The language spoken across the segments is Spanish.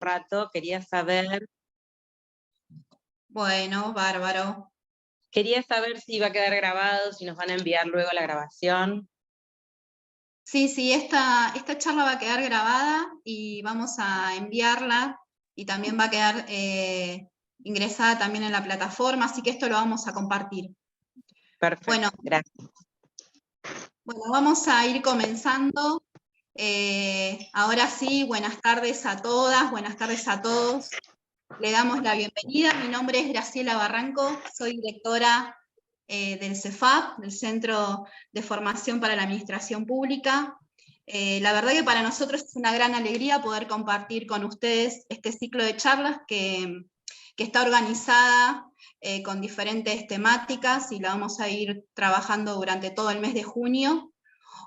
rato, quería saber Bueno, bárbaro. si iba a quedar grabado, si nos van a enviar luego la grabación. Sí, esta charla va a quedar grabada y vamos a enviarla y también va a quedar ingresada también en la plataforma, así que esto lo vamos a compartir. Perfecto, Bueno, gracias. Bueno, vamos a ir comenzando. Ahora sí, buenas tardes a todas, buenas tardes a todos. Le damos la bienvenida. Mi nombre es Graciela Barranco, soy directora del CEFAP, del Centro de Formación para la Administración Pública. La verdad que para nosotros es una gran alegría poder compartir con ustedes este ciclo de charlas que está organizada con diferentes temáticas y la vamos a ir trabajando durante todo el mes de junio.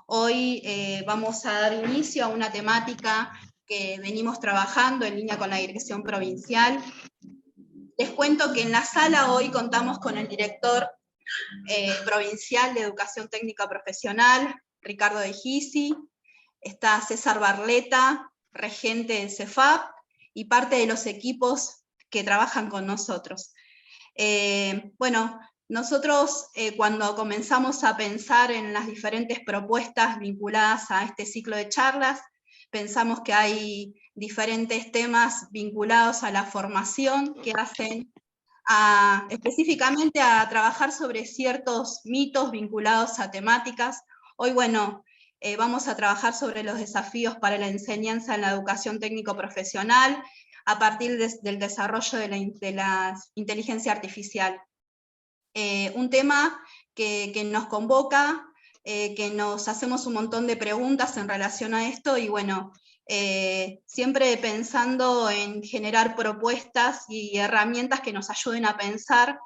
Hoy vamos a dar inicio a una temática que venimos trabajando en línea con la dirección provincial. Les cuento que en la sala hoy contamos con el director provincial de Educación Técnica Profesional, Ricardo De Gisi, está César Barleta, regente del CEFAP, y parte de los equipos que trabajan con nosotros. Bueno, nosotros cuando comenzamos a pensar en las diferentes propuestas vinculadas a este ciclo de charlas, pensamos que hay diferentes temas vinculados a la formación que hacen específicamente a trabajar sobre ciertos mitos vinculados a temáticas. Hoy, bueno, vamos a trabajar sobre los desafíos para la enseñanza en la educación técnico-profesional a partir del desarrollo de la inteligencia artificial. Un tema que nos convoca, que nos hacemos un montón de preguntas en relación a esto y bueno, siempre pensando en generar propuestas y herramientas que nos ayuden a pensar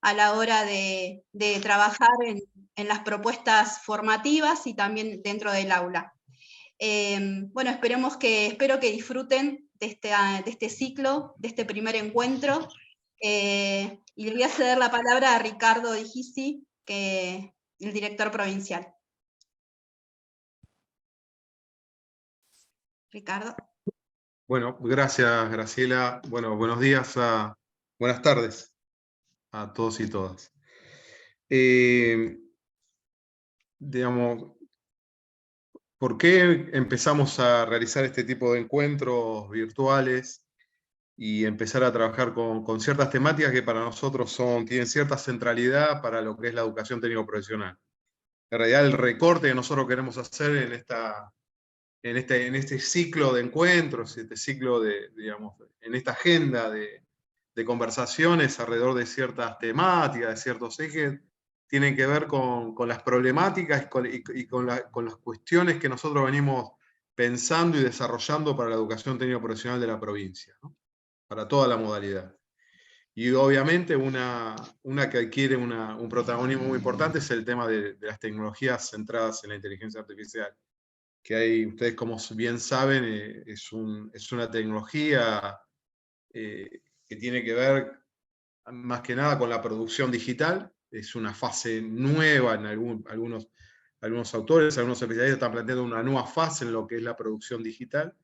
a la hora de trabajar en las propuestas formativas y también dentro del aula. Bueno, espero que disfruten de este ciclo, de este primer encuentro, y le voy a ceder la palabra a Ricardo De Gisi, el director provincial. Ricardo. Bueno, gracias, Graciela. Bueno, buenos días, buenas tardes a todos y todas. Digamos, ¿por qué empezamos a realizar este tipo de encuentros virtuales y empezar a trabajar con ciertas temáticas que para nosotros tienen cierta centralidad para lo que es la educación técnico-profesional? En realidad, el recorte que nosotros queremos hacer en este ciclo de encuentros, en esta agenda de conversaciones alrededor de ciertas temáticas, de ciertos ejes, tienen que ver con las problemáticas y con las cuestiones que nosotros venimos pensando y desarrollando para la educación técnico-profesional de la provincia, ¿no? Para toda la modalidad. Y obviamente una que adquiere un protagonismo muy importante es el tema de las tecnologías centradas en la inteligencia artificial, que hay, ustedes como bien saben, es una tecnología que tiene que ver más que nada con la producción digital. Es una fase nueva en algunos autores, algunos especialistas están planteando una nueva fase en lo que es la producción digital,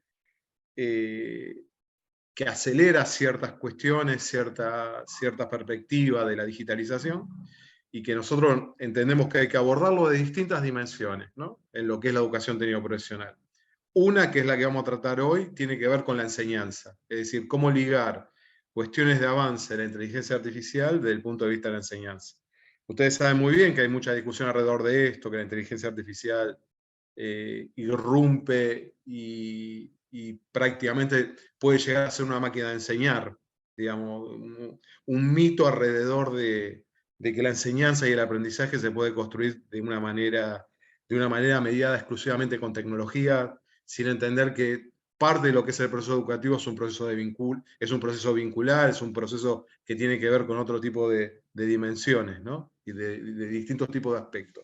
que acelera ciertas cuestiones, cierta perspectiva de la digitalización, y que nosotros entendemos que hay que abordarlo de distintas dimensiones, ¿no? En lo que es la educación técnico-profesional. Una, que es la que vamos a tratar hoy, tiene que ver con la enseñanza, es decir, cómo ligar cuestiones de avance de la inteligencia artificial desde el punto de vista de la enseñanza. Ustedes saben muy bien que hay mucha discusión alrededor de esto, que la inteligencia artificial irrumpe y prácticamente puede llegar a ser una máquina de enseñar, digamos, un mito alrededor de que la enseñanza y el aprendizaje se puede construir de una manera mediada exclusivamente con tecnología, sin entender que parte de lo que es el proceso educativo es un proceso vincular, es un proceso que tiene que ver con otro tipo de dimensiones, ¿no? Y de distintos tipos de aspectos.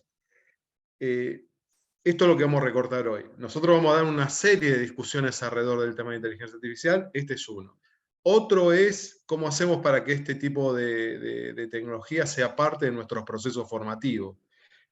Esto es lo que vamos a recortar hoy. Nosotros vamos a dar una serie de discusiones alrededor del tema de inteligencia artificial. Este es uno. Otro es cómo hacemos para que este tipo de tecnología sea parte de nuestros procesos formativos.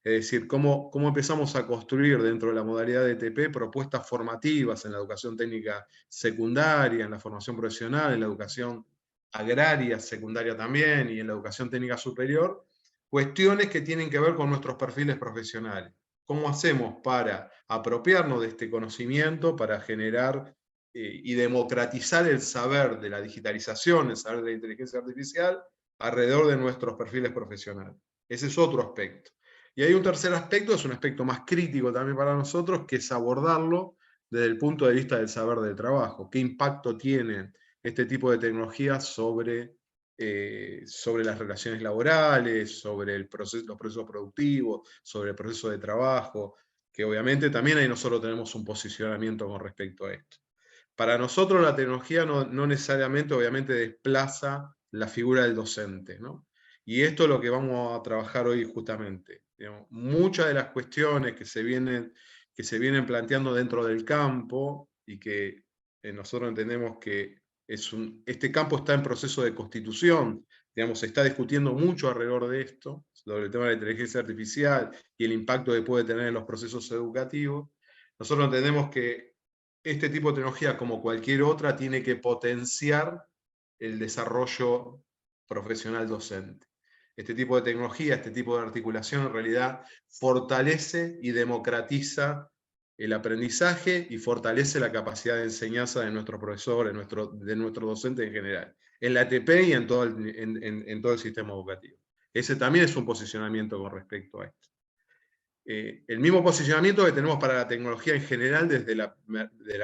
Es decir, cómo empezamos a construir dentro de la modalidad de ETP propuestas formativas en la educación técnica secundaria, en la formación profesional, en la educación agraria secundaria también, y en la educación técnica superior, cuestiones que tienen que ver con nuestros perfiles profesionales. ¿Cómo hacemos para apropiarnos de este conocimiento, para generar y democratizar el saber de la digitalización, el saber de la inteligencia artificial, alrededor de nuestros perfiles profesionales? Ese es otro aspecto. Y hay un tercer aspecto, es un aspecto más crítico también para nosotros, que es abordarlo desde el punto de vista del saber del trabajo. ¿Qué impacto tiene este tipo de tecnologías sobre las relaciones laborales, sobre los procesos productivos, sobre el proceso de trabajo? Que obviamente también ahí nosotros tenemos un posicionamiento con respecto a esto. Para nosotros la tecnología no necesariamente, obviamente, desplaza la figura del docente, ¿no? Y esto es lo que vamos a trabajar hoy justamente. Digamos, muchas de las cuestiones que se vienen planteando dentro del campo, y que nosotros entendemos que este campo está en proceso de constitución, digamos, se está discutiendo mucho alrededor de esto, sobre el tema de la inteligencia artificial y el impacto que puede tener en los procesos educativos. Nosotros entendemos que este tipo de tecnología, como cualquier otra, tiene que potenciar el desarrollo profesional docente. Este tipo de tecnología, este tipo de articulación, en realidad fortalece y democratiza el aprendizaje y fortalece la capacidad de enseñanza de nuestro profesor, de nuestro docente en general, en la ETP y en todo el sistema educativo. Ese también es un posicionamiento con respecto a esto. El mismo posicionamiento que tenemos para la tecnología en general desde la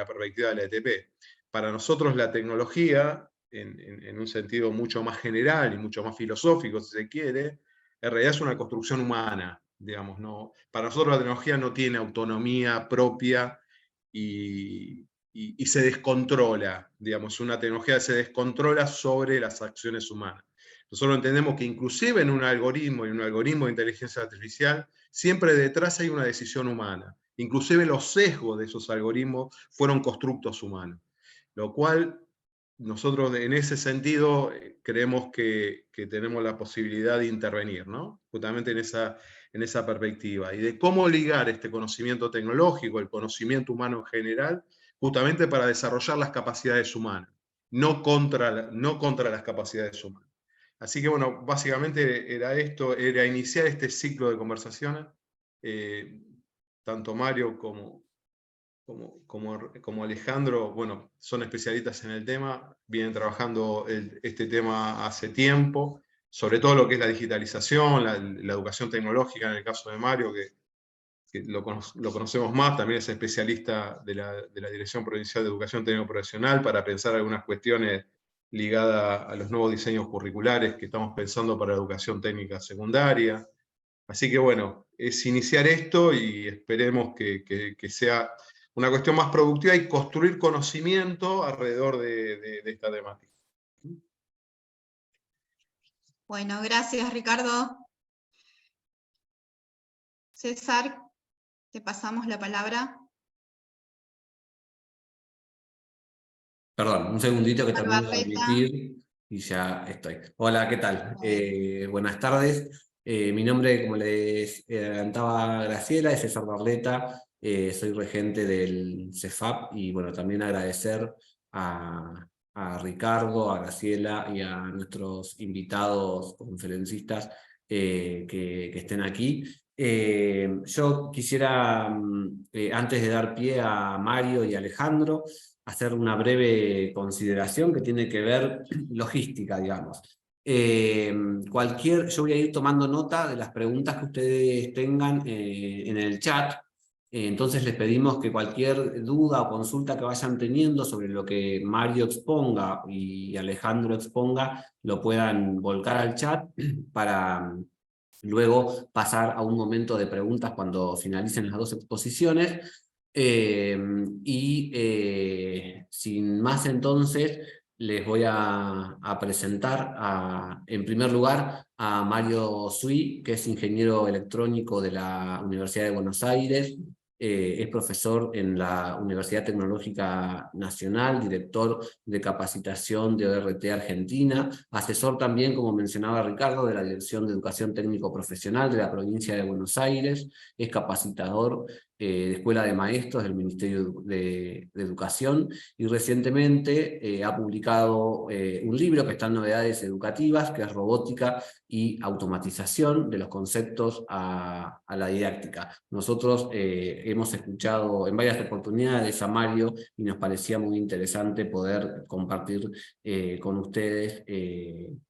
perspectiva de la ETP. Para nosotros la tecnología, en un sentido mucho más general y mucho más filosófico, si se quiere, en realidad es una construcción humana, digamos, ¿no? Para nosotros la tecnología no tiene autonomía propia y se descontrola, digamos, una tecnología se descontrola sobre las acciones humanas. Nosotros entendemos que inclusive en un algoritmo de inteligencia artificial, siempre detrás hay una decisión humana. Inclusive los sesgos de esos algoritmos fueron constructos humanos. Lo cual nosotros en ese sentido creemos que tenemos la posibilidad de intervenir, ¿no? Justamente en esa perspectiva. Y de cómo ligar este conocimiento tecnológico, el conocimiento humano en general, justamente para desarrollar las capacidades humanas, no contra las capacidades humanas. Así que bueno, básicamente era esto, era iniciar este ciclo de conversaciones. Tanto Mario como Alejandro, bueno, son especialistas en el tema, vienen trabajando este tema hace tiempo, sobre todo lo que es la digitalización, la educación tecnológica, en el caso de Mario, que lo conocemos más, también es especialista de la Dirección Provincial de Educación Técnico Profesional para pensar algunas cuestiones ligadas a los nuevos diseños curriculares que estamos pensando para la educación técnica secundaria. Así que bueno, es iniciar esto y esperemos que sea una cuestión más productiva y construir conocimiento alrededor de esta temática. Bueno, gracias Ricardo. César, te pasamos la palabra. Perdón, un segundito que termino de Barbarreta. admitir y ya estoy. Hola, ¿qué tal? Buenas tardes. Mi nombre, como les adelantaba Graciela, es César Barleta. Soy regente del CEFAP y bueno, también agradecer a Ricardo, a Graciela y a nuestros invitados conferencistas que estén aquí. Yo quisiera, antes de dar pie a Mario y Alejandro, hacer una breve consideración que tiene que ver logística, digamos. Yo voy a ir tomando nota de las preguntas que ustedes tengan en el chat. Entonces les pedimos que cualquier duda o consulta que vayan teniendo sobre lo que Mario exponga y Alejandro exponga, lo puedan volcar al chat para luego pasar a un momento de preguntas cuando finalicen las dos exposiciones. Sin más entonces, les voy a presentar en primer lugar a Mario Sui, que es ingeniero electrónico de la Universidad de Buenos Aires, es profesor en la Universidad Tecnológica Nacional, director de capacitación de ORT Argentina, asesor también, como mencionaba Ricardo, de la Dirección de Educación Técnico Profesional de la provincia de Buenos Aires, es capacitador de Escuela de Maestros del Ministerio de Educación, y recientemente ha publicado un libro que está en Novedades Educativas, que es Robótica y Automatización de los conceptos a la didáctica. Nosotros hemos escuchado en varias oportunidades a Mario y nos parecía muy interesante poder compartir con ustedes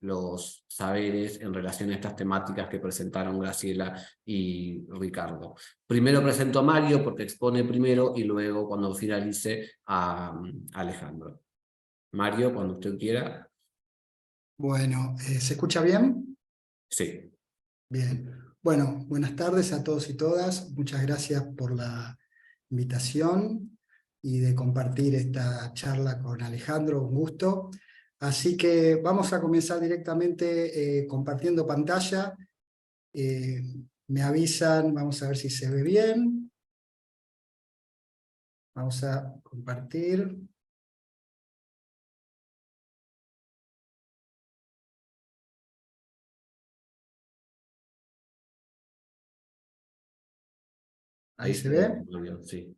los saberes en relación a estas temáticas que presentaron Graciela y Ricardo. Primero presento a Mario porque expone primero y luego, cuando finalice, a Alejandro. Mario, cuando usted quiera. Bueno, ¿se escucha bien? Sí. Bien. Bueno, buenas tardes a todos y todas. Muchas gracias por la invitación y de compartir esta charla con Alejandro, un gusto. Así que vamos a comenzar directamente compartiendo pantalla. Me avisan, vamos a ver si se ve bien. Vamos a compartir. Ahí se ve. Sí.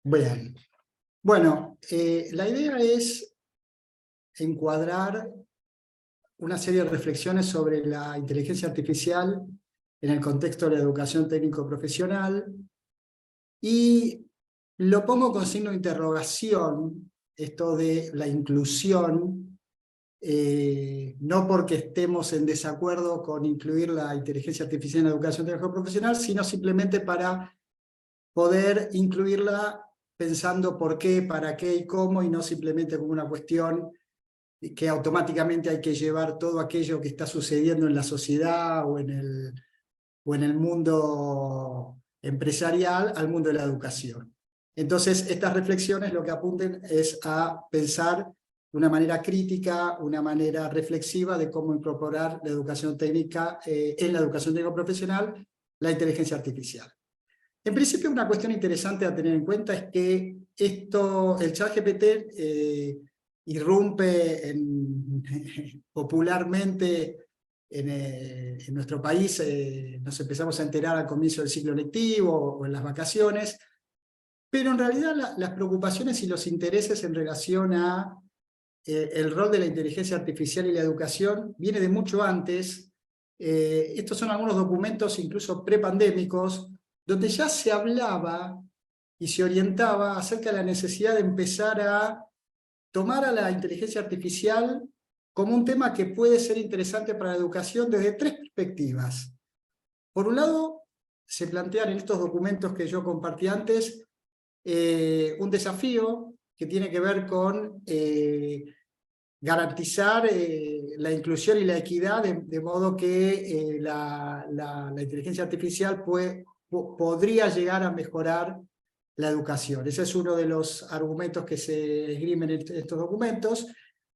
Bien. Bueno, la idea es encuadrar una serie de reflexiones sobre la inteligencia artificial en el contexto de la educación técnico-profesional, y lo pongo con signo de interrogación, esto de la inclusión, no porque estemos en desacuerdo con incluir la inteligencia artificial en la educación técnico-profesional, sino simplemente para poder incluirla pensando por qué, para qué y cómo, y no simplemente como una cuestión que automáticamente hay que llevar todo aquello que está sucediendo en la sociedad o en el mundo empresarial al mundo de la educación. Entonces, estas reflexiones lo que apunten es a pensar de una manera crítica, una manera reflexiva de cómo incorporar la educación técnica, en la educación técnico-profesional, la inteligencia artificial. En principio, una cuestión interesante a tener en cuenta es que el ChatGPT irrumpe popularmente en nuestro país. Nos empezamos a enterar al comienzo del ciclo lectivo o en las vacaciones, pero en realidad las preocupaciones y los intereses en relación a el rol de la inteligencia artificial y la educación viene de mucho antes. Estos son algunos documentos incluso prepandémicos, donde ya se hablaba y se orientaba acerca de la necesidad de empezar a tomar a la inteligencia artificial como un tema que puede ser interesante para la educación desde tres perspectivas. Por un lado, se plantean en estos documentos que yo compartí antes un desafío que tiene que ver con garantizar la inclusión y la equidad, de modo que la inteligencia artificial podría llegar a mejorar la educación. Ese es uno de los argumentos que se esgrimen en estos documentos.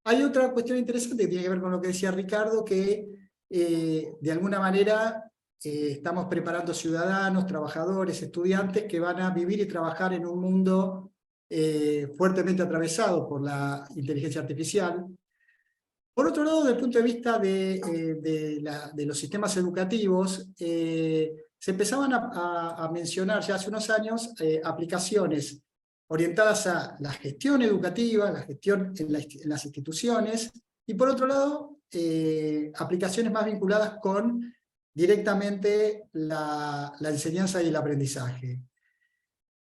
Hay otra cuestión interesante que tiene que ver con lo que decía Ricardo, que de alguna manera estamos preparando ciudadanos, trabajadores, estudiantes que van a vivir y trabajar en un mundo fuertemente atravesado por la inteligencia artificial. Por otro lado, desde el punto de vista de los sistemas educativos, se empezaban a mencionar ya hace unos años aplicaciones orientadas a la gestión educativa, la gestión en las instituciones, y por otro lado, aplicaciones más vinculadas con directamente la enseñanza y el aprendizaje.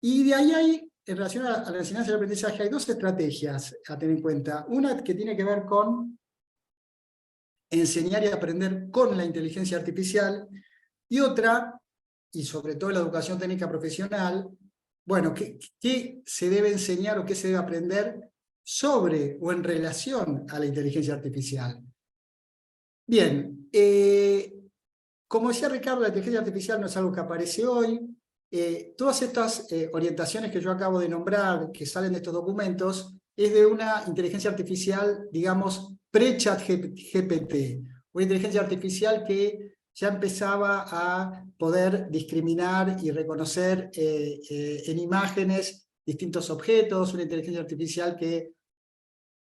Y de ahí hay, en relación a la enseñanza y el aprendizaje, hay dos estrategias a tener en cuenta. Una que tiene que ver con enseñar y aprender con la inteligencia artificial, y otra, y sobre todo en la educación técnica profesional, bueno, ¿qué se debe enseñar o qué se debe aprender sobre o en relación a la inteligencia artificial? Bien, como decía Ricardo, la inteligencia artificial no es algo que aparece hoy. Todas estas orientaciones que yo acabo de nombrar, que salen de estos documentos, es de una inteligencia artificial, digamos, pre-ChatGPT, una inteligencia artificial que ya empezaba a poder discriminar y reconocer en imágenes distintos objetos, una inteligencia artificial que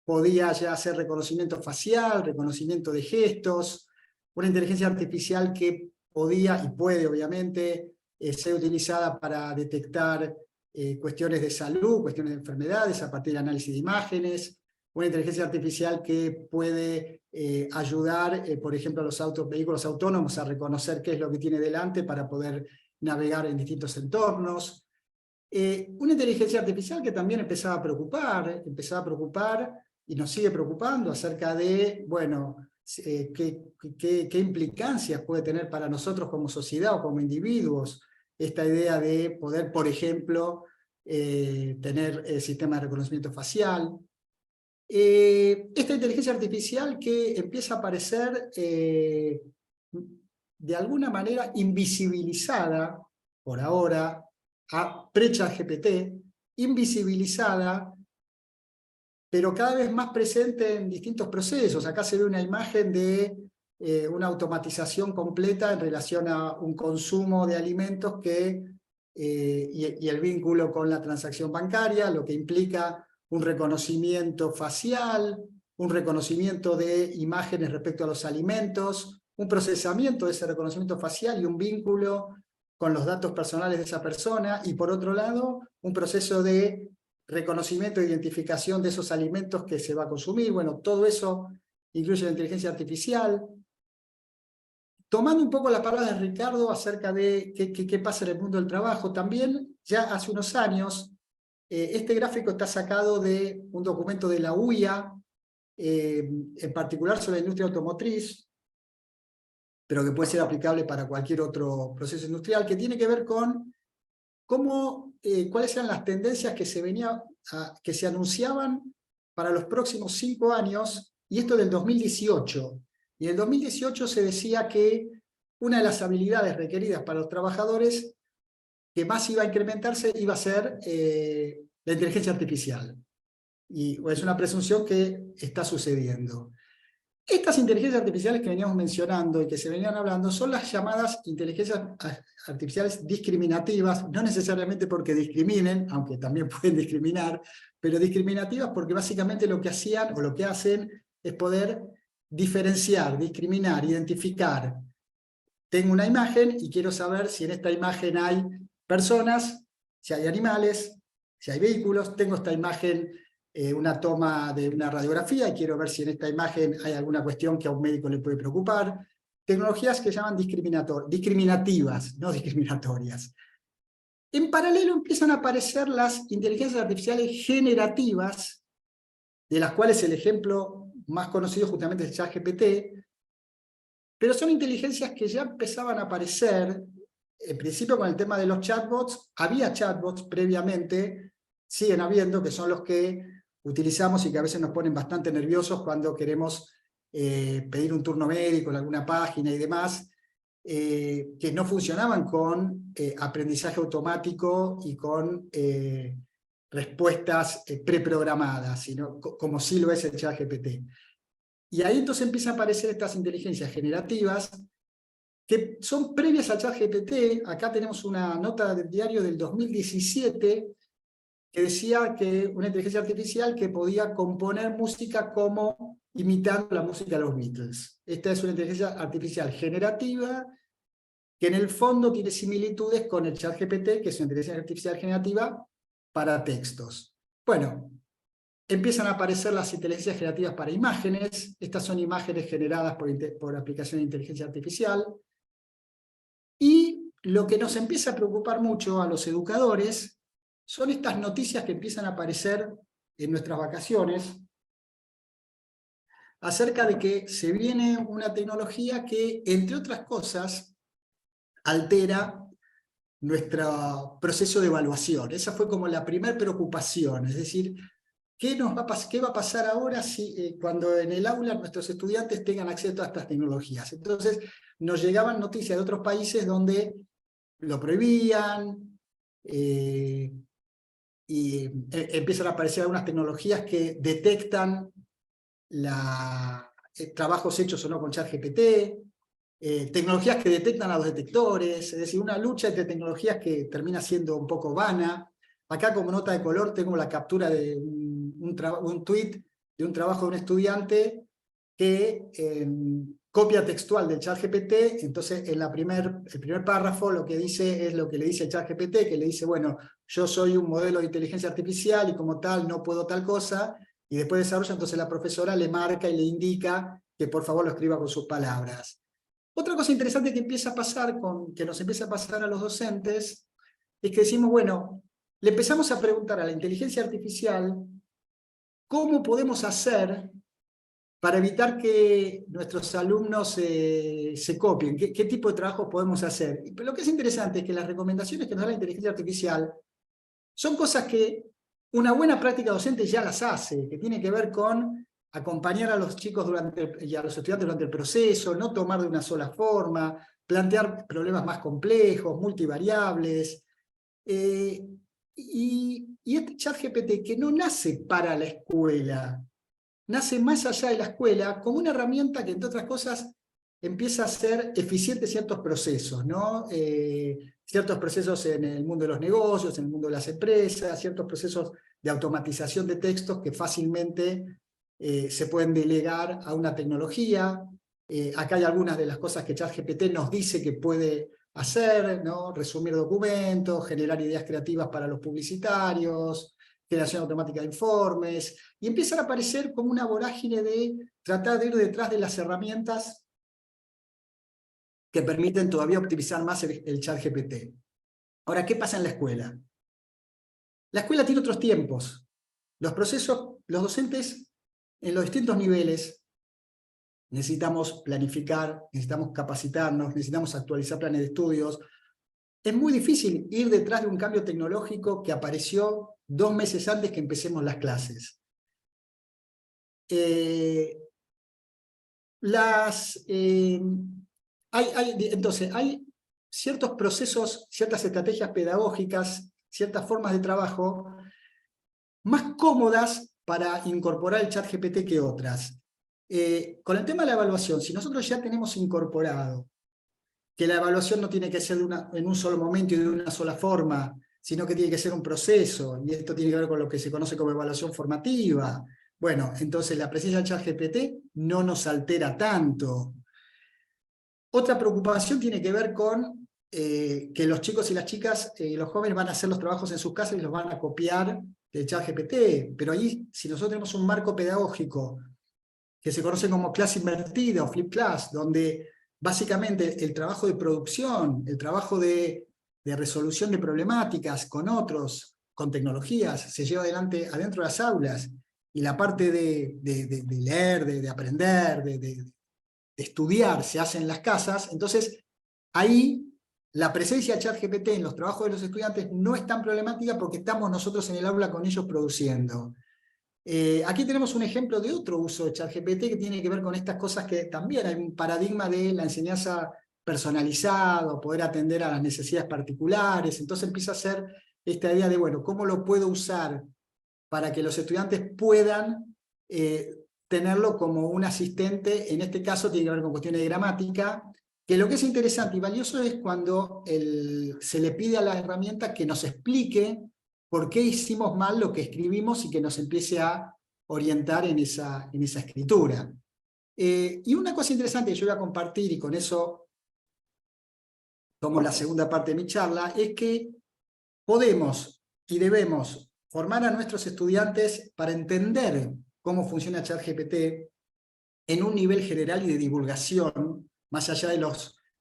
podía ya hacer reconocimiento facial, reconocimiento de gestos, una inteligencia artificial que podía y puede obviamente ser utilizada para detectar cuestiones de salud, cuestiones de enfermedades a partir de análisis de imágenes, una inteligencia artificial que puede ayudar, por ejemplo, a los vehículos autónomos a reconocer qué es lo que tiene delante para poder navegar en distintos entornos. Una inteligencia artificial que también empezaba a preocupar y nos sigue preocupando acerca de, bueno, qué implicancias puede tener para nosotros como sociedad o como individuos esta idea de poder, por ejemplo, tener sistemas de reconocimiento facial. Esta inteligencia artificial que empieza a aparecer de alguna manera invisibilizada, por ahora, a pre-ChatGPT, invisibilizada, pero cada vez más presente en distintos procesos. Acá se ve una imagen de una automatización completa en relación a un consumo de alimentos y el vínculo con la transacción bancaria, lo que implica un reconocimiento facial, un reconocimiento de imágenes respecto a los alimentos, un procesamiento de ese reconocimiento facial y un vínculo con los datos personales de esa persona, y por otro lado, un proceso de reconocimiento e identificación de esos alimentos que se va a consumir. Bueno, todo eso incluye la inteligencia artificial. Tomando un poco las palabras de Ricardo acerca de qué pasa en el mundo del trabajo, también ya hace unos años, este gráfico está sacado de un documento de la UIA, en particular sobre la industria automotriz, pero que puede ser aplicable para cualquier otro proceso industrial, que tiene que ver con cuáles eran las tendencias que se anunciaban para los próximos 5 años, y esto del 2018. Y en el 2018 se decía que una de las habilidades requeridas para los trabajadores que más iba a incrementarse iba a ser la inteligencia artificial. Y es una presunción que está sucediendo. Estas inteligencias artificiales que veníamos mencionando y que se venían hablando son las llamadas inteligencias artificiales discriminativas, no necesariamente porque discriminen, aunque también pueden discriminar, pero discriminativas porque básicamente lo que hacían o lo que hacen es poder diferenciar, discriminar, identificar. Tengo una imagen y quiero saber si en esta imagen hay personas, si hay animales, si hay vehículos. Tengo esta imagen, una toma de una radiografía, y quiero ver si en esta imagen hay alguna cuestión que a un médico le puede preocupar. Tecnologías que se llaman discriminativas, no discriminatorias. En paralelo empiezan a aparecer las inteligencias artificiales generativas, de las cuales el ejemplo más conocido justamente es ChatGPT, pero son inteligencias que ya empezaban a aparecer, en principio con el tema de los chatbots. Había chatbots previamente, siguen habiendo, que son los que utilizamos y que a veces nos ponen bastante nerviosos cuando queremos pedir un turno médico en alguna página y demás, que no funcionaban con aprendizaje automático y con respuestas preprogramadas, sino como sí lo es el ChatGPT. Y ahí entonces empiezan a aparecer estas inteligencias generativas que son previas a ChatGPT. Acá tenemos una nota del diario del 2017 que decía que una inteligencia artificial que podía componer música como imitando la música de los Beatles. Esta es una inteligencia artificial generativa que en el fondo tiene similitudes con el ChatGPT, que es una inteligencia artificial generativa para textos. Bueno, empiezan a aparecer las inteligencias generativas para imágenes. Estas son imágenes generadas por aplicación de inteligencia artificial. Y lo que nos empieza a preocupar mucho a los educadores son estas noticias que empiezan a aparecer en nuestras vacaciones acerca de que se viene una tecnología que, entre otras cosas, altera nuestro proceso de evaluación. Esa fue como la primera preocupación, es decir, ¿qué va a pasar ahora cuando en el aula nuestros estudiantes tengan acceso a estas tecnologías? Entonces nos llegaban noticias de otros países donde lo prohibían, y empiezan a aparecer algunas tecnologías que detectan trabajos hechos o no con ChatGPT. tecnologías que detectan a los detectores, es decir, una lucha entre tecnologías que termina siendo un poco vana. Acá como nota de color tengo la captura de un tweet de un trabajo de un estudiante que copia textual del ChatGPT. Entonces el primer párrafo lo que dice es lo que le dice el ChatGPT, que le dice, bueno, yo soy un modelo de inteligencia artificial y como tal no puedo tal cosa, y después desarrolla, entonces la profesora le marca y le indica que por favor lo escriba con sus palabras. Otra cosa interesante que nos empieza a pasar a los docentes es que decimos, bueno, le empezamos a preguntar a la inteligencia artificial cómo podemos hacer para evitar que nuestros alumnos se copien, qué tipo de trabajo podemos hacer. Pero lo que es interesante es que las recomendaciones que nos da la inteligencia artificial son cosas que una buena práctica docente ya las hace, que tiene que ver con acompañar a los chicos y a los estudiantes durante el proceso, no tomar de una sola forma, plantear problemas más complejos, multivariables. Y este ChatGPT, que no nace para la escuela, nace más allá de la escuela como una herramienta que, entre otras cosas, empieza a hacer eficientes ciertos procesos, ¿no? Ciertos procesos en el mundo de los negocios, en el mundo de las empresas, ciertos procesos de automatización de textos que fácilmente se pueden delegar a una tecnología. Acá hay algunas de las cosas que ChatGPT nos dice que puede hacer, ¿no? Resumir documentos, generar ideas creativas para los publicitarios, generación automática de informes, y empiezan a aparecer como una vorágine de tratar de ir detrás de las herramientas que permiten todavía optimizar más el ChatGPT. Ahora, ¿qué pasa en la escuela? La escuela tiene otros tiempos. Los docentes en los distintos niveles necesitamos planificar, necesitamos capacitarnos, necesitamos actualizar planes de estudios. Es muy difícil ir detrás de un cambio tecnológico que apareció 2 meses antes que empecemos las clases. Entonces, hay ciertos procesos, ciertas estrategias pedagógicas, ciertas formas de trabajo más cómodas para incorporar el ChatGPT que otras. Con el tema de la evaluación, si nosotros ya tenemos incorporado que la evaluación no tiene que ser en un solo momento y de una sola forma, sino que tiene que ser un proceso, y esto tiene que ver con lo que se conoce como evaluación formativa, bueno, entonces la presencia del ChatGPT no nos altera tanto. Otra preocupación tiene que ver con que los chicos y las chicas, los jóvenes van a hacer los trabajos en sus casas y los van a copiar del ChatGPT, pero ahí, si nosotros tenemos un marco pedagógico que se conoce como clase invertida o flip class, donde básicamente el trabajo de producción, el trabajo de resolución de problemáticas con otros, con tecnologías, se lleva adelante adentro de las aulas, y la parte de leer, de aprender, de estudiar se hace en las casas, entonces ahí la presencia de ChatGPT en los trabajos de los estudiantes no es tan problemática porque estamos nosotros en el aula con ellos produciendo. Aquí tenemos un ejemplo de otro uso de ChatGPT que tiene que ver con estas cosas que también hay un paradigma de la enseñanza personalizada, poder atender a las necesidades particulares. Entonces empieza a ser esta idea de, bueno, ¿cómo lo puedo usar para que los estudiantes puedan tenerlo como un asistente? En este caso tiene que ver con cuestiones de gramática, que lo que es interesante y valioso es cuando se le pide a la herramienta que nos explique por qué hicimos mal lo que escribimos y que nos empiece a orientar en esa escritura. Y una cosa interesante que yo voy a compartir, y con eso tomo la segunda parte de mi charla, es que podemos y debemos formar a nuestros estudiantes para entender cómo funciona ChatGPT en un nivel general y de divulgación, más allá de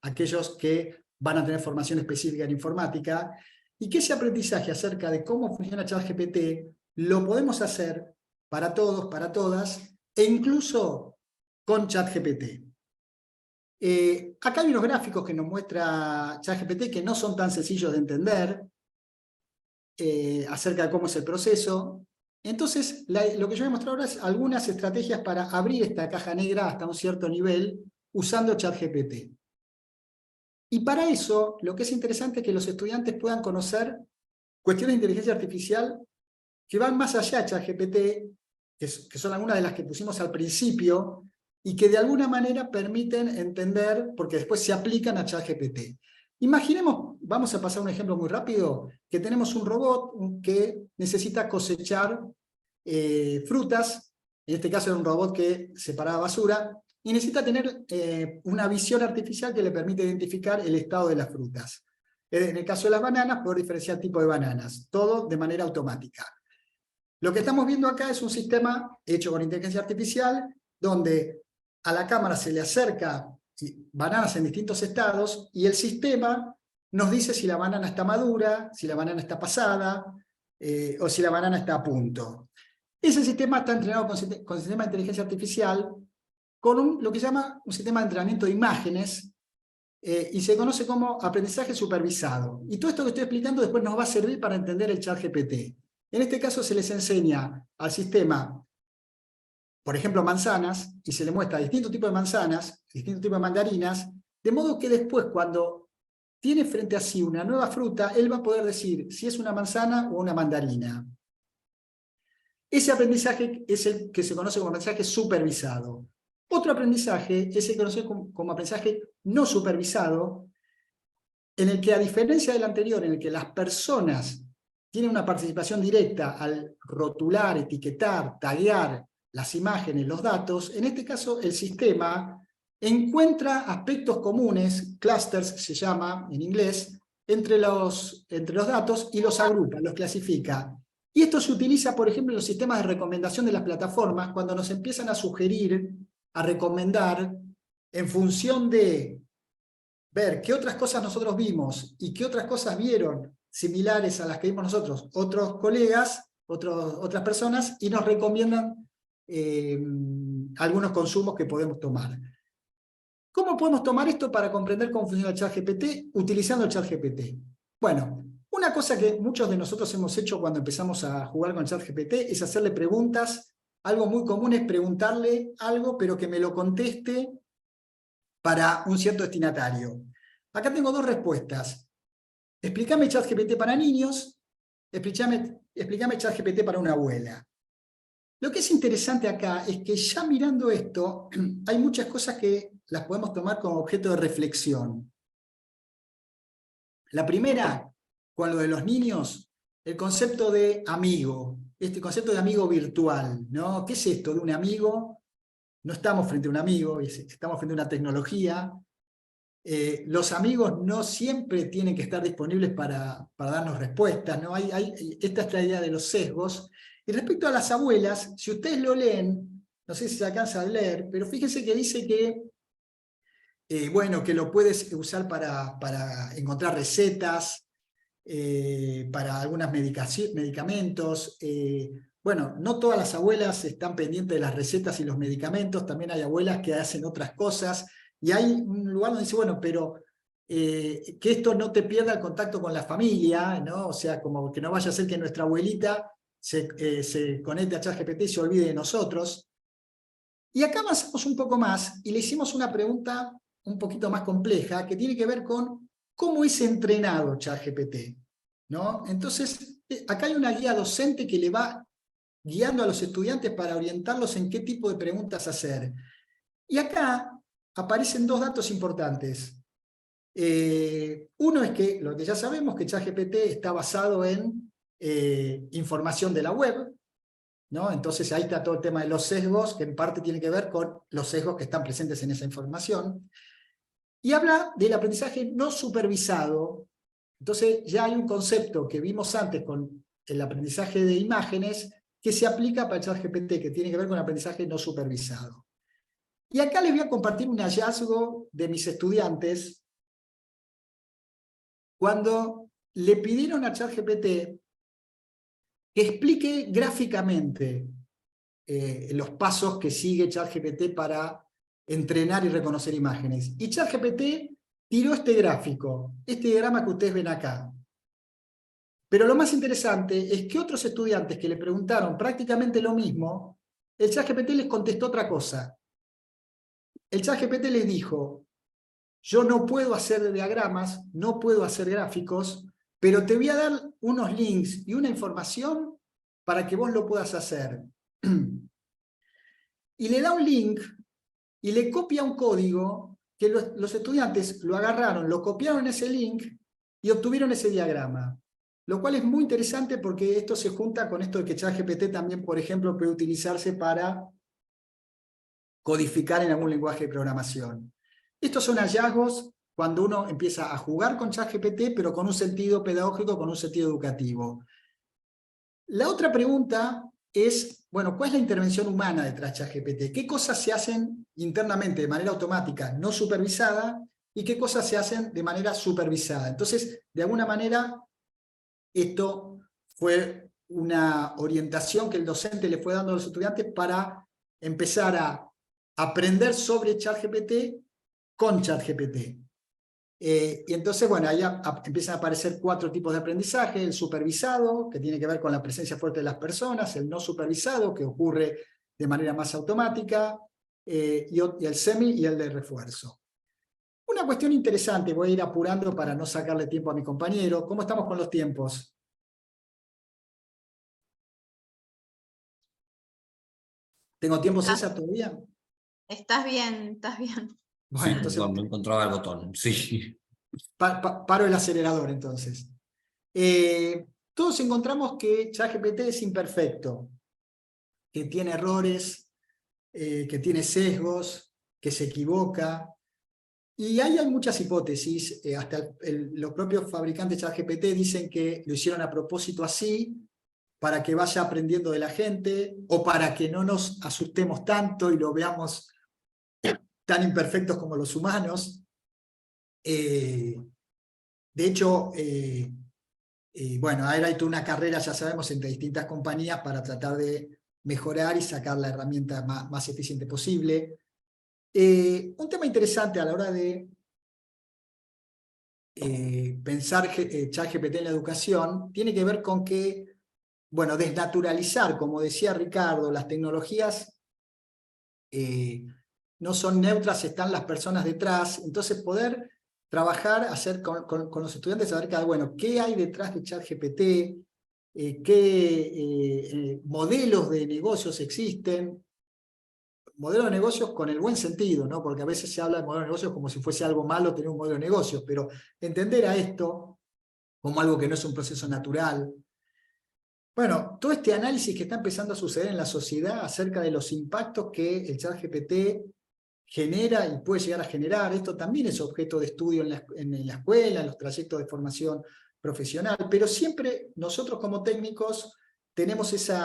aquellos que van a tener formación específica en informática, y que ese aprendizaje acerca de cómo funciona ChatGPT lo podemos hacer para todos, para todas, e incluso con ChatGPT. Acá hay unos gráficos que nos muestra ChatGPT que no son tan sencillos de entender acerca de cómo es el proceso. Entonces, lo que yo voy a mostrar ahora es algunas estrategias para abrir esta caja negra hasta un cierto nivel usando ChatGPT. Y para eso, lo que es interesante es que los estudiantes puedan conocer cuestiones de inteligencia artificial que van más allá de ChatGPT, que son algunas de las que pusimos al principio, y que de alguna manera permiten entender, porque después se aplican a ChatGPT. Imaginemos, vamos a pasar un ejemplo muy rápido, que tenemos un robot que necesita cosechar frutas, en este caso era un robot que separaba basura, y necesita tener una visión artificial que le permite identificar el estado de las frutas. En el caso de las bananas, poder diferenciar tipo de bananas, todo de manera automática. Lo que estamos viendo acá es un sistema hecho con inteligencia artificial, donde a la cámara se le acerca bananas en distintos estados, y el sistema nos dice si la banana está madura, si la banana está pasada, o si la banana está a punto. Ese sistema está entrenado con sistema de inteligencia artificial, con lo que se llama un sistema de entrenamiento de imágenes, y se conoce como aprendizaje supervisado. Y todo esto que estoy explicando después nos va a servir para entender el ChatGPT. En este caso se les enseña al sistema, por ejemplo, manzanas, y se le muestra distintos tipos de manzanas, distintos tipos de mandarinas, de modo que después, cuando tiene frente a sí una nueva fruta, él va a poder decir si es una manzana o una mandarina. Ese aprendizaje es el que se conoce como aprendizaje supervisado. Otro aprendizaje es el que se conoce como aprendizaje no supervisado, en el que, a diferencia del anterior, en el que las personas tienen una participación directa al rotular, etiquetar, taguear las imágenes, los datos, en este caso el sistema encuentra aspectos comunes, clusters se llama en inglés, entre los datos, y los agrupa, los clasifica. Y esto se utiliza, por ejemplo, en los sistemas de recomendación de las plataformas, cuando nos empiezan a sugerir, a recomendar, en función de ver qué otras cosas nosotros vimos y qué otras cosas vieron similares a las que vimos nosotros, otros colegas, otras personas, y nos recomiendan algunos consumos que podemos tomar. ¿Cómo podemos tomar esto para comprender cómo funciona el ChatGPT utilizando el ChatGPT? Bueno, una cosa que muchos de nosotros hemos hecho cuando empezamos a jugar con ChatGPT es hacerle preguntas. Algo muy común es preguntarle algo, pero que me lo conteste para un cierto destinatario. Acá tengo dos respuestas. Explícame ChatGPT para niños, explícame ChatGPT para una abuela. Lo que es interesante acá es que ya mirando esto, hay muchas cosas que las podemos tomar como objeto de reflexión. La primera, con lo de los niños, el concepto de amigo, este concepto de amigo virtual, ¿no? ¿Qué es esto de un amigo? No estamos frente a un amigo, estamos frente a una tecnología. Los amigos no siempre tienen que estar disponibles para darnos respuestas, ¿no? Esta es la idea de los sesgos. Y respecto a las abuelas, si ustedes lo leen, no sé si se alcanza a leer, pero fíjense que dice que, bueno, que lo puedes usar para encontrar recetas, para algunos medicamentos. Bueno, no todas las abuelas están pendientes de las recetas y los medicamentos, también hay abuelas que hacen otras cosas, y hay un lugar donde dice, bueno, pero que esto no te pierda el contacto con la familia, ¿no? O sea, como que no vaya a ser que nuestra abuelita se conecte a ChatGPT y se olvide de nosotros. Y acá avanzamos un poco más y le hicimos una pregunta un poquito más compleja que tiene que ver con cómo es entrenado ChatGPT, ¿no? Entonces, acá hay una guía docente que le va guiando a los estudiantes para orientarlos en qué tipo de preguntas hacer. Y acá aparecen dos datos importantes. Uno es que, lo que ya sabemos, que ChatGPT está basado en información de la web, ¿no? Entonces ahí está todo el tema de los sesgos, que en parte tiene que ver con los sesgos que están presentes en esa información. Y habla del aprendizaje no supervisado. Entonces ya hay un concepto que vimos antes con el aprendizaje de imágenes que se aplica para ChatGPT, que tiene que ver con el aprendizaje no supervisado. Y acá les voy a compartir un hallazgo de mis estudiantes cuando le pidieron a ChatGPT que explique gráficamente los pasos que sigue ChatGPT para entrenar y reconocer imágenes. Y ChatGPT tiró este gráfico, este diagrama que ustedes ven acá. Pero lo más interesante es que otros estudiantes que le preguntaron prácticamente lo mismo, el ChatGPT les contestó otra cosa. El ChatGPT les dijo, yo no puedo hacer diagramas, no puedo hacer gráficos, pero te voy a dar unos links y una información para que vos lo puedas hacer. Y le da un link, y le copia un código que los estudiantes lo agarraron, lo copiaron en ese link y obtuvieron ese diagrama. Lo cual es muy interesante porque esto se junta con esto de que ChatGPT también, por ejemplo, puede utilizarse para codificar en algún lenguaje de programación. Estos son hallazgos cuando uno empieza a jugar con ChatGPT, pero con un sentido pedagógico, con un sentido educativo. La otra pregunta es, bueno, ¿cuál es la intervención humana detrás de ChatGPT? ¿Qué cosas se hacen internamente de manera automática, no supervisada, y qué cosas se hacen de manera supervisada? Entonces, de alguna manera, esto fue una orientación que el docente le fue dando a los estudiantes para empezar a aprender sobre ChatGPT con ChatGPT. Y entonces, bueno, ahí empiezan a aparecer 4 tipos de aprendizaje: el supervisado, que tiene que ver con la presencia fuerte de las personas; el no supervisado, que ocurre de manera más automática; y el semi y el de refuerzo. Una cuestión interesante, voy a ir apurando para no sacarle tiempo a mi compañero. ¿Cómo estamos con los tiempos? ¿Tengo tiempo, César, todavía? Estás bien, estás bien. Bueno, Sí, entonces perdón, no encontraba el botón, sí. paro el acelerador entonces. Todos encontramos que ChatGPT es imperfecto, que tiene errores, que tiene sesgos, que se equivoca. Y ahí hay muchas hipótesis, hasta los propios fabricantes de ChatGPT dicen que lo hicieron a propósito así, para que vaya aprendiendo de la gente, o para que no nos asustemos tanto y lo veamos tan imperfectos como los humanos. De hecho, bueno, ahora hay toda una carrera, ya sabemos, entre distintas compañías para tratar de mejorar y sacar la herramienta más eficiente posible. Un tema interesante a la hora de pensar ChatGPT en la educación tiene que ver con que, bueno, desnaturalizar, como decía Ricardo, las tecnologías no son neutras, están las personas detrás. Entonces poder trabajar, hacer con los estudiantes, saber bueno, qué hay detrás de ChatGPT, qué modelos de negocios existen, modelos de negocios con el buen sentido, ¿no? Porque a veces se habla de modelos de negocios como si fuese algo malo tener un modelo de negocios, pero entender a esto como algo que no es un proceso natural. Bueno, todo este análisis que está empezando a suceder en la sociedad acerca de los impactos que el ChatGPT genera y puede llegar a generar, esto también es objeto de estudio en la escuela, en los trayectos de formación profesional, pero siempre nosotros como técnicos tenemos ese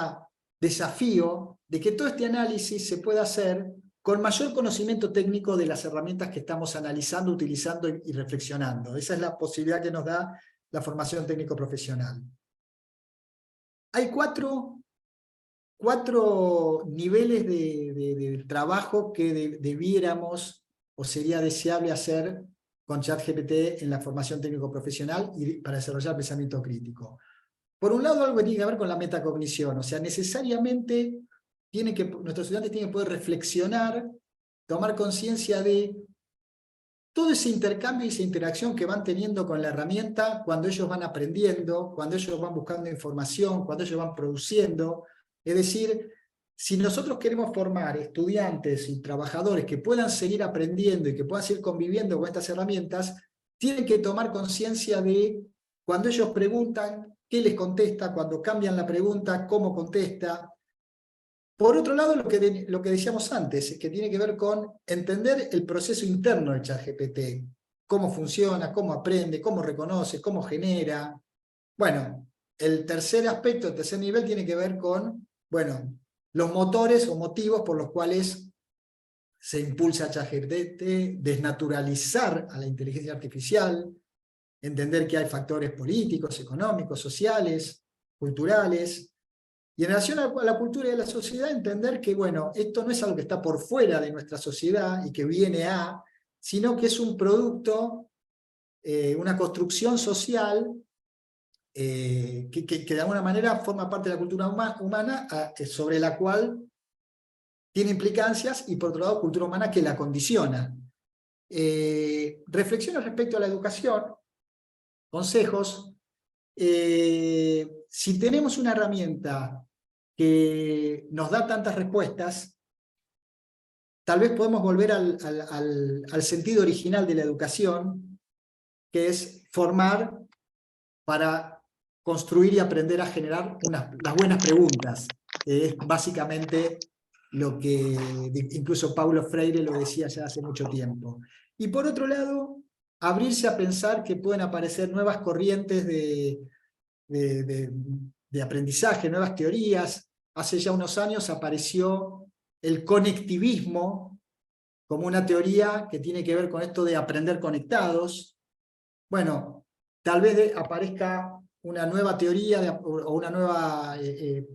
desafío de que todo este análisis se pueda hacer con mayor conocimiento técnico de las herramientas que estamos analizando, utilizando y reflexionando. Esa es la posibilidad que nos da la formación técnico-profesional. Hay cuatro niveles de trabajo que debiéramos o sería deseable hacer con ChatGPT en la formación técnico-profesional y para desarrollar pensamiento crítico. Por un lado, algo que tiene que ver con la metacognición, o sea, necesariamente nuestros estudiantes tienen que poder reflexionar, tomar conciencia de todo ese intercambio y esa interacción que van teniendo con la herramienta cuando ellos van aprendiendo, cuando ellos van buscando información, cuando ellos van produciendo. Es decir, si nosotros queremos formar estudiantes y trabajadores que puedan seguir aprendiendo y que puedan seguir conviviendo con estas herramientas, tienen que tomar conciencia de cuando ellos preguntan, qué les contesta, cuando cambian la pregunta, cómo contesta. Por otro lado, lo que decíamos antes, que tiene que ver con entender el proceso interno de ChatGPT, cómo funciona, cómo aprende, cómo reconoce, cómo genera. Bueno, el tercer aspecto, el tercer nivel, tiene que ver con, bueno, los motores o motivos por los cuales se impulsa ChatGPT, desnaturalizar a la inteligencia artificial, entender que hay factores políticos, económicos, sociales, culturales. Y en relación a la cultura y a la sociedad, entender que, bueno, esto no es algo que está por fuera de nuestra sociedad y que viene sino que es un producto, una construcción social que de alguna manera forma parte de la cultura humana, sobre la cual tiene implicancias, y por otro lado, cultura humana que la condiciona. Reflexiones respecto a la educación, consejos. Si tenemos una herramienta que nos da tantas respuestas, tal vez podemos volver al sentido original de la educación, que es formar para construir y aprender a generar las buenas preguntas, que es básicamente lo que incluso Paulo Freire lo decía ya hace mucho tiempo. Y por otro lado, abrirse a pensar que pueden aparecer nuevas corrientes de aprendizaje, nuevas teorías. Hace ya unos años apareció el conectivismo como una teoría que tiene que ver con esto de aprender conectados. Bueno, tal vez aparezca una nueva teoría o una nueva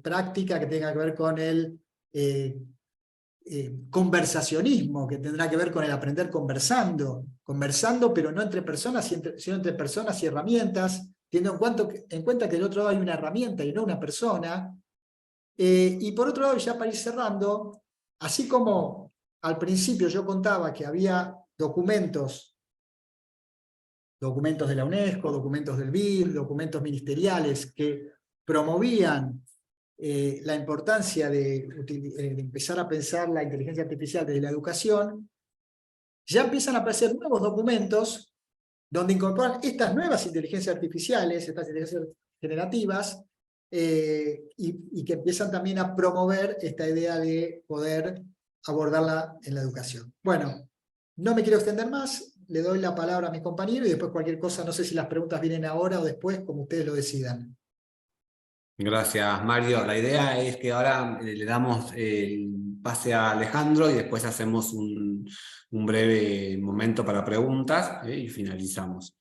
práctica que tenga que ver con el conversacionismo, que tendrá que ver con el aprender conversando, pero no entre personas, sino entre personas y herramientas, teniendo en cuenta que del otro lado hay una herramienta y no una persona. Y por otro lado, ya para ir cerrando, así como al principio yo contaba que había documentos de la UNESCO, documentos del BIR, documentos ministeriales que promovían la importancia de empezar a pensar la inteligencia artificial desde la educación, ya empiezan a aparecer nuevos documentos donde incorporan estas nuevas inteligencias artificiales, estas inteligencias generativas, y que empiezan también a promover esta idea de poder abordarla en la educación. Bueno, no me quiero extender más, le doy la palabra a mis compañeros y después cualquier cosa, no sé si las preguntas vienen ahora o después, como ustedes lo decidan. Gracias, Mario. La idea es que ahora le damos el pase a Alejandro y después hacemos un breve momento para preguntas y finalizamos.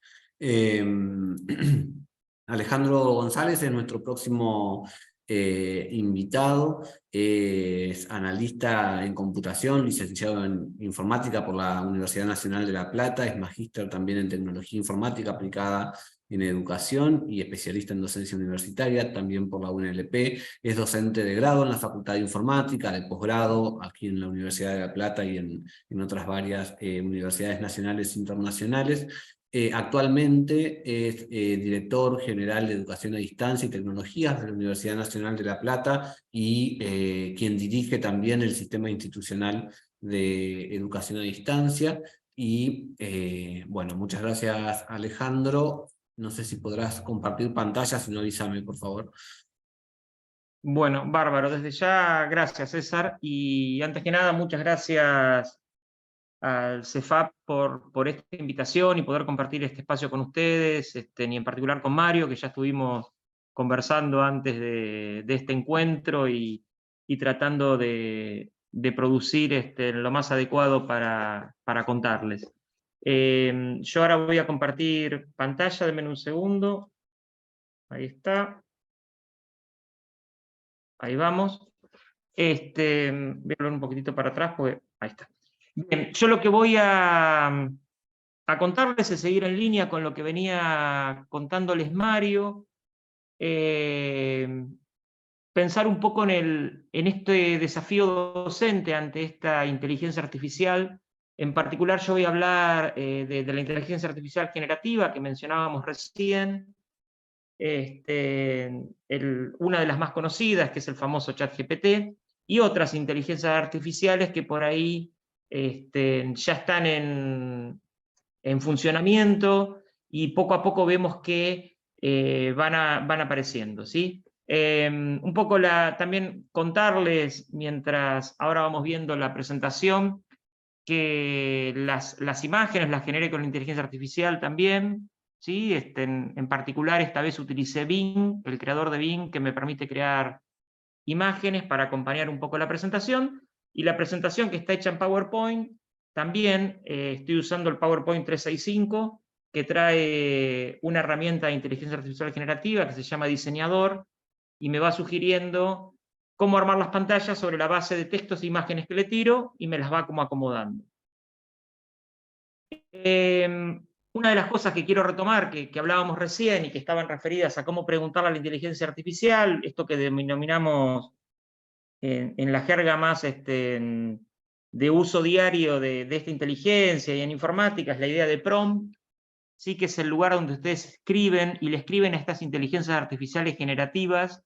Alejandro González es nuestro próximo invitado. Es analista en computación, licenciado en informática por la Universidad Nacional de La Plata, es magíster también en tecnología informática aplicada en educación y especialista en docencia universitaria, también por la UNLP, es docente de grado en la Facultad de Informática, de posgrado aquí en la Universidad de La Plata y en otras varias universidades nacionales e internacionales. Actualmente es director general de Educación a Distancia y Tecnologías de la Universidad Nacional de La Plata y quien dirige también el Sistema Institucional de Educación a Distancia. Y bueno, muchas gracias, Alejandro. No sé si podrás compartir pantalla, si no avísame, por favor. Bueno, bárbaro. Desde ya, gracias, César. Y antes que nada, muchas gracias al CEFAP por esta invitación y poder compartir este espacio con ustedes, y en particular con Mario, que ya estuvimos conversando antes de este encuentro y tratando de producir lo más adecuado para contarles. Yo ahora voy a compartir pantalla, denme un segundo. Ahí está. Ahí vamos. Voy a hablar un poquitito para atrás, porque ahí está. Bien, yo lo que voy a contarles es seguir en línea con lo que venía contándoles Mario, pensar un poco en este desafío docente ante esta inteligencia artificial. En particular yo voy a hablar de la inteligencia artificial generativa que mencionábamos recién, una de las más conocidas, que es el famoso ChatGPT, y otras inteligencias artificiales que por ahí ya están en funcionamiento y poco a poco vemos que van apareciendo, ¿sí? Un poco también contarles, mientras ahora vamos viendo la presentación, que las imágenes las generé con la inteligencia artificial también, ¿sí? En particular esta vez utilicé Bing, el creador de Bing, que me permite crear imágenes para acompañar un poco la presentación, y la presentación que está hecha en PowerPoint, también estoy usando el PowerPoint 365, que trae una herramienta de inteligencia artificial generativa que se llama Diseñador, y me va sugiriendo cómo armar las pantallas sobre la base de textos e imágenes que le tiro, y me las va como acomodando. Una de las cosas que quiero retomar, que hablábamos recién y que estaban referidas a cómo preguntarle a la inteligencia artificial, esto que denominamos en la jerga más de uso diario de esta inteligencia y en informática, es la idea de prompt, ¿sí? Que es el lugar donde ustedes escriben y le escriben a estas inteligencias artificiales generativas,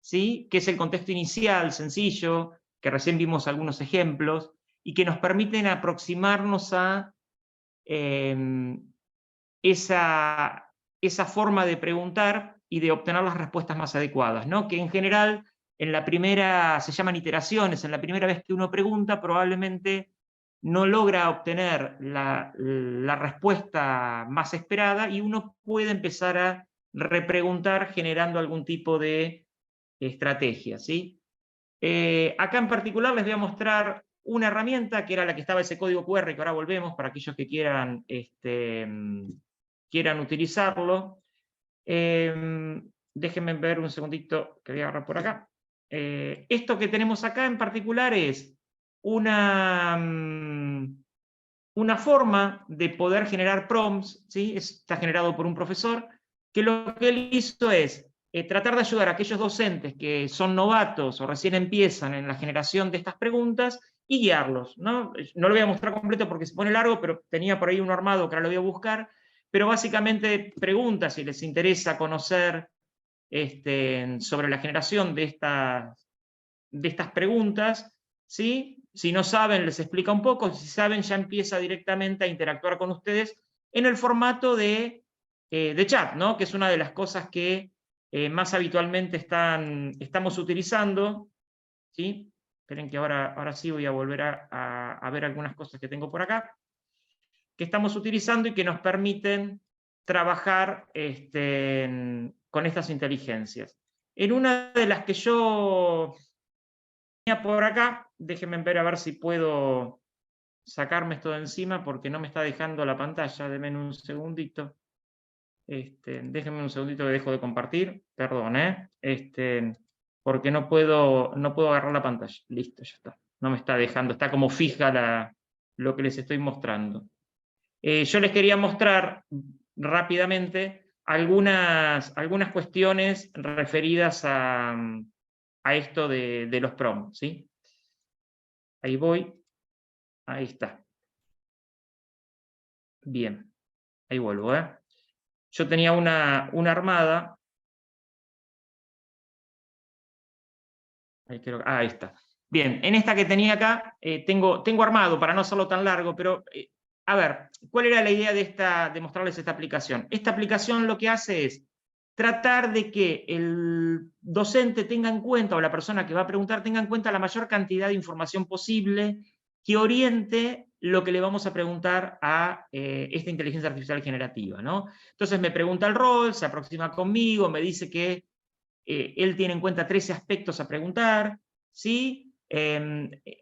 ¿sí? Que es el contexto inicial, sencillo, que recién vimos algunos ejemplos, y que nos permiten aproximarnos a esa forma de preguntar y de obtener las respuestas más adecuadas, ¿no? Que en general, en la primera, se llaman iteraciones, en la primera vez que uno pregunta, probablemente no logra obtener la respuesta más esperada y uno puede empezar a repreguntar generando algún tipo de estrategia, ¿sí? Acá en particular les voy a mostrar una herramienta que era la que estaba ese código QR, que ahora volvemos para aquellos que quieran utilizarlo. Déjenme ver un segundito que voy a agarrar por acá. Esto que tenemos acá en particular es una forma de poder generar prompts, ¿sí? Está generado por un profesor, que lo que él hizo es tratar de ayudar a aquellos docentes que son novatos o recién empiezan en la generación de estas preguntas y guiarlos, ¿no? No lo voy a mostrar completo porque se pone largo, pero tenía por ahí uno armado que ahora lo voy a buscar, pero básicamente preguntas si les interesa conocer sobre la generación de estas preguntas, ¿sí? Si no saben, les explica un poco, si saben, ya empieza directamente a interactuar con ustedes en el formato de chat, ¿no? Que es una de las cosas que más habitualmente estamos utilizando, ¿sí? Esperen que ahora sí voy a volver a ver algunas cosas que tengo por acá, que estamos utilizando y que nos permiten trabajar con estas inteligencias. En una de las que yo tenía por acá, déjenme ver a ver si puedo sacarme esto de encima porque no me está dejando la pantalla, denme un segundito. Déjenme un segundito que dejo de compartir, perdón, porque no puedo agarrar la pantalla. Listo, ya está. No me está dejando, está como fija lo que les estoy mostrando. Yo les quería mostrar rápidamente algunas cuestiones referidas a esto de los prompts, ¿sí? Ahí voy. Ahí está. Bien. Ahí vuelvo, Yo tenía una armada. Ahí está. Bien, en esta que tenía acá, tengo armado, para no hacerlo tan largo, pero a ver, ¿cuál era la idea de mostrarles esta aplicación? Esta aplicación lo que hace es tratar de que el docente tenga en cuenta, o la persona que va a preguntar tenga en cuenta la mayor cantidad de información posible que oriente lo que le vamos a preguntar a esta inteligencia artificial generativa, ¿no? Entonces me pregunta el rol, se aproxima conmigo, me dice que él tiene en cuenta 13 aspectos a preguntar, ¿sí?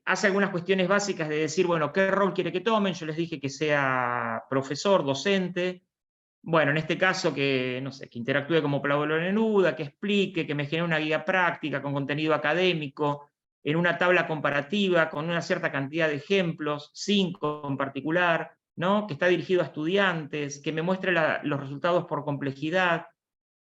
Hace algunas cuestiones básicas de decir, bueno, ¿qué rol quiere que tomen? Yo les dije que sea profesor, docente. Bueno, en este caso que, no sé, que interactúe como Pablo Neruda, que explique, que me genere una guía práctica con contenido académico, en una tabla comparativa con una cierta cantidad de ejemplos, 5 en particular, ¿no? Que está dirigido a estudiantes, que me muestre los resultados por complejidad.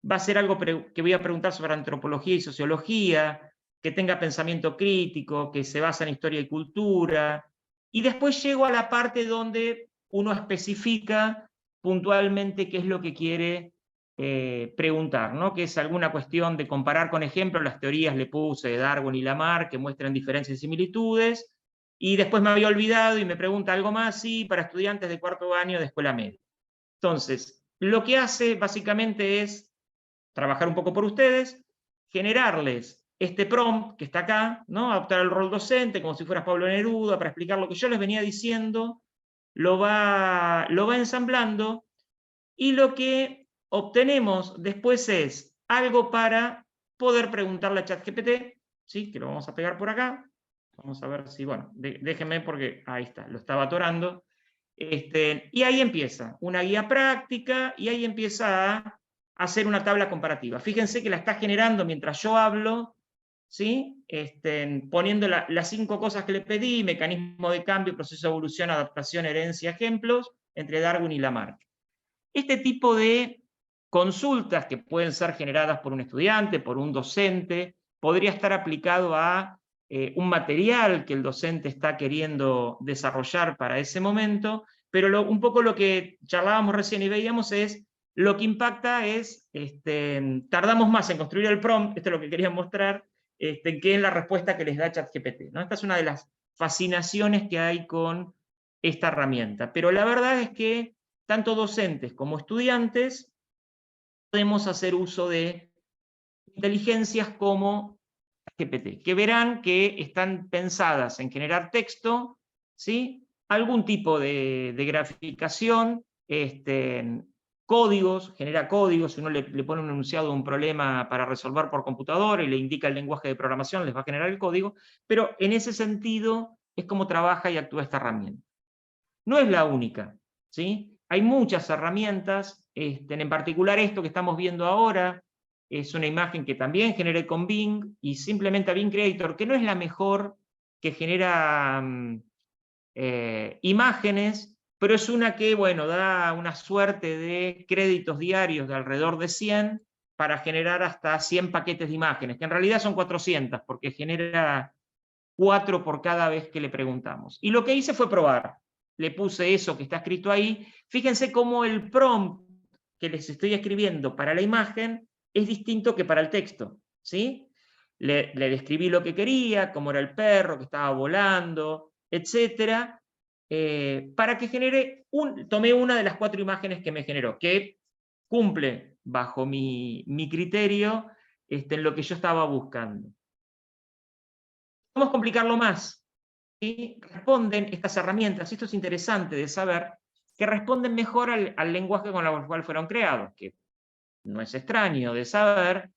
Va a ser algo que voy a preguntar sobre antropología y sociología, que tenga pensamiento crítico, que se basa en historia y cultura. Y después llego a la parte donde uno especifica puntualmente qué es lo que quiere preguntar, ¿no? Que es alguna cuestión de comparar con ejemplos, las teorías le puse de Darwin y Lamarck, que muestran diferencias y similitudes, y después me había olvidado y me pregunta algo más, sí, para estudiantes de cuarto año de escuela media. Entonces, lo que hace básicamente es trabajar un poco por ustedes, generarles este prompt que está acá, ¿no? Adoptar el rol docente, como si fueras Pablo Neruda, para explicar lo que yo les venía diciendo, lo va ensamblando, y lo que obtenemos después es algo para poder preguntarle a ChatGPT, ¿sí? Que lo vamos a pegar por acá. Vamos a ver si, bueno, déjenme porque ahí está, lo estaba atorando. Y ahí empieza una guía práctica y ahí empieza a hacer una tabla comparativa. Fíjense que la está generando mientras yo hablo, ¿sí? Poniendo las 5 cosas que le pedí: mecanismo de cambio, proceso de evolución, adaptación, herencia, ejemplos, entre Darwin y Lamarck. Este tipo de consultas que pueden ser generadas por un estudiante, por un docente, podría estar aplicado a un material que el docente está queriendo desarrollar para ese momento, pero un poco lo que charlábamos recién y veíamos es, lo que impacta es, tardamos más en construir el prompt, esto es lo que quería mostrar, que en la respuesta que les da ChatGPT, ¿no? Esta es una de las fascinaciones que hay con esta herramienta. Pero la verdad es que tanto docentes como estudiantes podemos hacer uso de inteligencias como GPT, que verán que están pensadas en generar texto, ¿sí? Algún tipo de graficación, códigos, genera códigos. Si uno le pone un enunciado de un problema para resolver por computadora y le indica el lenguaje de programación, les va a generar el código, pero en ese sentido es como trabaja y actúa esta herramienta. No es la única, ¿sí? Hay muchas herramientas, en particular esto que estamos viendo ahora, es una imagen que también generé con Bing, y simplemente a Bing Creator, que no es la mejor, que genera imágenes, pero es una que, bueno, da una suerte de créditos diarios de alrededor de 100 para generar hasta 100 paquetes de imágenes, que en realidad son 400, porque genera 4 por cada vez que le preguntamos. Y lo que hice fue probar. Le puse eso que está escrito ahí. Fíjense cómo el prompt que les estoy escribiendo para la imagen es distinto que para el texto, ¿sí? Le describí lo que quería, cómo era el perro que estaba volando, etc. Para que genere, tomé una de las 4 imágenes que me generó, que cumple bajo mi criterio en lo que yo estaba buscando. Vamos a complicarlo más. ¿Sí? Responden estas herramientas, esto es interesante de saber, que responden mejor al lenguaje con el cual fueron creados, que no es extraño de saber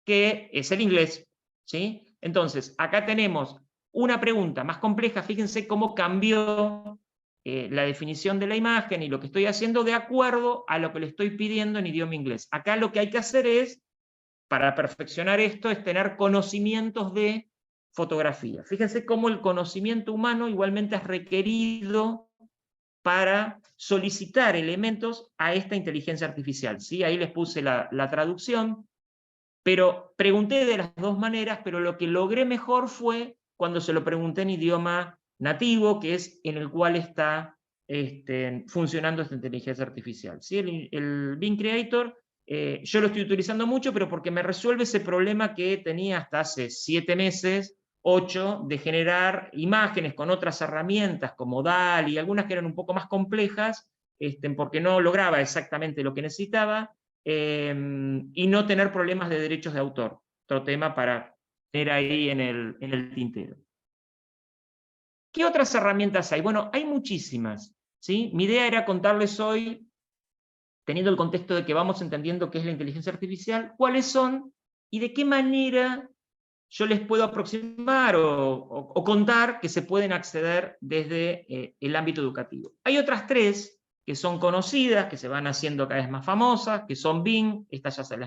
que es el inglés, ¿sí? Entonces, acá tenemos una pregunta más compleja, fíjense cómo cambió la definición de la imagen y lo que estoy haciendo de acuerdo a lo que le estoy pidiendo en idioma inglés. Acá lo que hay que hacer es, para perfeccionar esto, es tener conocimientos de fotografía. Fíjense cómo el conocimiento humano igualmente es requerido para solicitar elementos a esta inteligencia artificial, ¿sí? Ahí les puse la traducción, pero pregunté de las dos maneras, pero lo que logré mejor fue cuando se lo pregunté en idioma nativo, que es en el cual está funcionando esta inteligencia artificial, ¿sí? El Bing Creator, yo lo estoy utilizando mucho, pero porque me resuelve ese problema que tenía hasta hace 7 meses, 8, de generar imágenes con otras herramientas como DALL-E y algunas que eran un poco más complejas, porque no lograba exactamente lo que necesitaba, y no tener problemas de derechos de autor. Otro tema para tener ahí en el tintero. ¿Qué otras herramientas hay? Bueno, hay muchísimas, ¿sí? Mi idea era contarles hoy, teniendo el contexto de que vamos entendiendo qué es la inteligencia artificial, cuáles son y de qué manera yo les puedo aproximar o contar que se pueden acceder desde el ámbito educativo. Hay otras 3 que son conocidas, que se van haciendo cada vez más famosas, que son Bing, estas ya se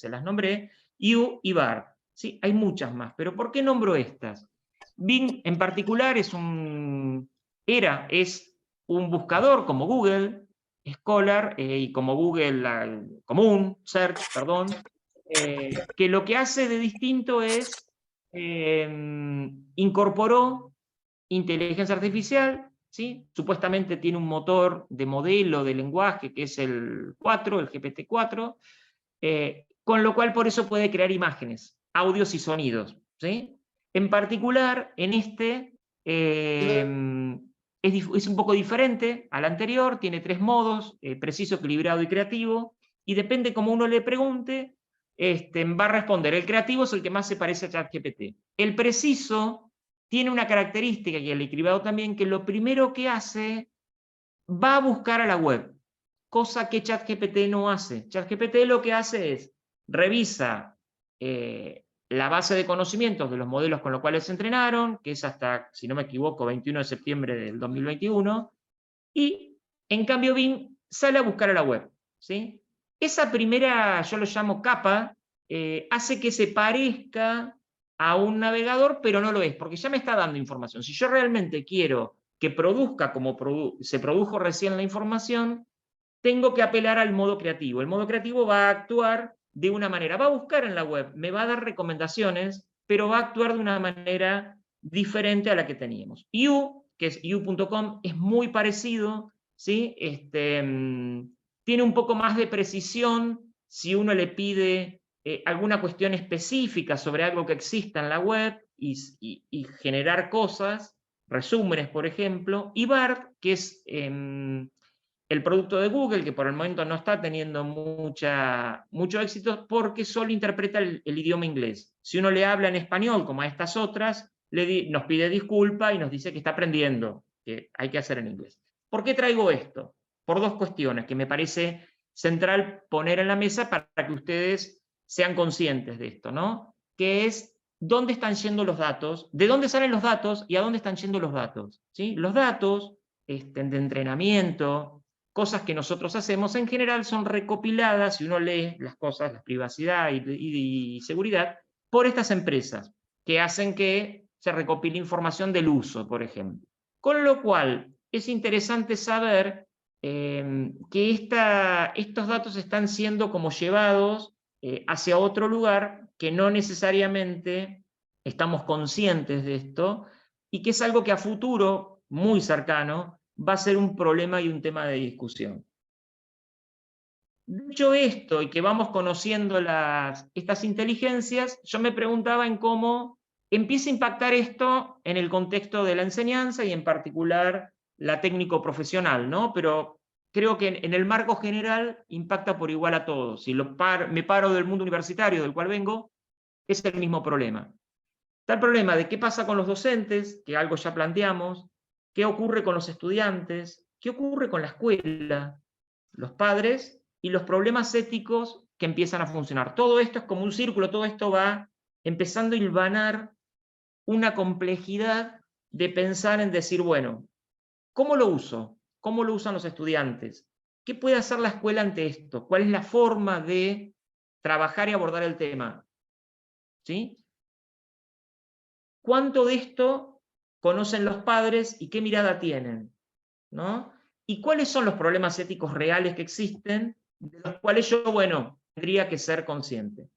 las nombré, U y Bard. ¿Sí? Hay muchas más, pero ¿por qué nombro estas? Bing en particular es un buscador como Google Scholar y como Google común, Search, perdón, que lo que hace de distinto es incorporó inteligencia artificial, ¿sí? Supuestamente tiene un motor de modelo de lenguaje que es el GPT-4, con lo cual por eso puede crear imágenes, audios y sonidos, ¿sí? En particular, en es un poco diferente al anterior, tiene 3 modos, preciso, equilibrado y creativo, y depende cómo uno le pregunte, va a responder. El creativo es el que más se parece a ChatGPT. El preciso tiene una característica, y el equilibrado también, que lo primero que hace, va a buscar a la web, cosa que ChatGPT no hace. ChatGPT lo que hace es, revisa la base de conocimientos de los modelos con los cuales se entrenaron, que es hasta, si no me equivoco, 21 de septiembre del 2021, y en cambio Bing sale a buscar a la web, ¿sí? Esa primera, yo lo llamo capa, hace que se parezca a un navegador, pero no lo es, porque ya me está dando información. Si yo realmente quiero que produzca como se produjo recién la información, tengo que apelar al modo creativo. El modo creativo va a actuar de una manera, va a buscar en la web, me va a dar recomendaciones, pero va a actuar de una manera diferente a la que teníamos. U, que es u.com, es muy parecido, ¿sí? Tiene un poco más de precisión si uno le pide alguna cuestión específica sobre algo que exista en la web y generar cosas, resúmenes, por ejemplo, y BART, que es el producto de Google, que por el momento no está teniendo mucho éxito porque solo interpreta el idioma inglés. Si uno le habla en español, como a estas otras, nos pide disculpa y nos dice que está aprendiendo, que hay que hacer en inglés. ¿Por qué traigo esto? Por dos cuestiones que me parece central poner en la mesa para que ustedes sean conscientes de esto, ¿no? Que es dónde están yendo los datos, de dónde salen los datos y a dónde están yendo los datos, ¿sí? Los datos de entrenamiento, cosas que nosotros hacemos, en general son recopiladas, si uno lee las cosas, la privacidad y seguridad, por estas empresas, que hacen que se recopile información del uso, por ejemplo. Con lo cual, es interesante saber que estos datos están siendo como llevados hacia otro lugar, que no necesariamente estamos conscientes de esto, y que es algo que a futuro, muy cercano, va a ser un problema y un tema de discusión. Dicho esto, y que vamos conociendo estas inteligencias, yo me preguntaba en cómo empieza a impactar esto en el contexto de la enseñanza y en particular la técnico-profesional, ¿no? Pero creo que en el marco general impacta por igual a todos. Si me paro del mundo universitario del cual vengo, es el mismo problema. Está el problema de qué pasa con los docentes, que algo ya planteamos, qué ocurre con los estudiantes, qué ocurre con la escuela, los padres y los problemas éticos que empiezan a funcionar. Todo esto es como un círculo, todo esto va empezando a hilvanar una complejidad de pensar en decir, bueno, ¿cómo lo uso? ¿Cómo lo usan los estudiantes? ¿Qué puede hacer la escuela ante esto? ¿Cuál es la forma de trabajar y abordar el tema? ¿Sí? ¿Cuánto de esto conocen los padres y qué mirada tienen? ¿No? ¿Y cuáles son los problemas éticos reales que existen, de los cuales yo, bueno, tendría que ser consciente?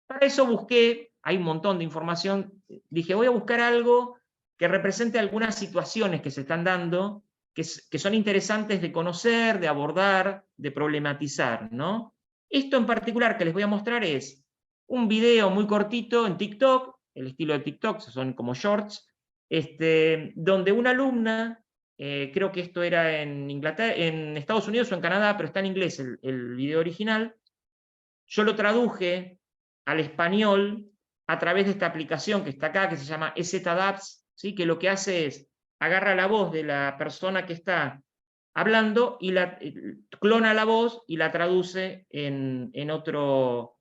Para eso busqué, hay un montón de información, dije, voy a buscar algo que represente algunas situaciones que se están dando, que son interesantes de conocer, de abordar, de problematizar, ¿no? Esto en particular que les voy a mostrar es un video muy cortito en TikTok, el estilo de TikTok, son como shorts, donde una alumna, creo que esto era en Inglaterra, en Estados Unidos o en Canadá, pero está en inglés el video original, yo lo traduje al español a través de esta aplicación que está acá, que se llama EZAdapts, ¿sí? Que lo que hace es, agarra la voz de la persona que está hablando y clona la voz y la traduce en otro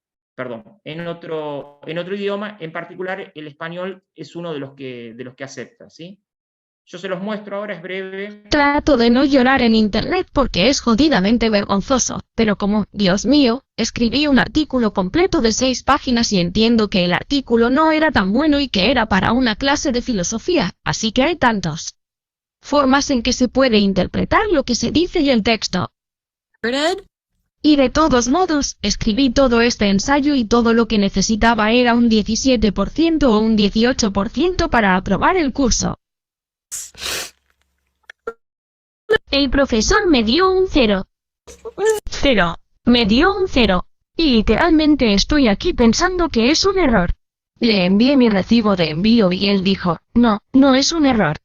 idioma. En particular, el español es uno de los que acepta, ¿sí? Yo se los muestro ahora, es breve. Trato de no llorar en internet porque es jodidamente vergonzoso, pero como, Dios mío, escribí un artículo completo de 6 páginas y entiendo que el artículo no era tan bueno y que era para una clase de filosofía, así que hay tantas formas en que se puede interpretar lo que se dice y el texto. Y de todos modos, escribí todo este ensayo y todo lo que necesitaba era un 17% o un 18% para aprobar el curso. El profesor me dio un 0. Me dio un 0. Y literalmente estoy aquí pensando que es un error. Le envié mi recibo de envío y él dijo, no, no es un error.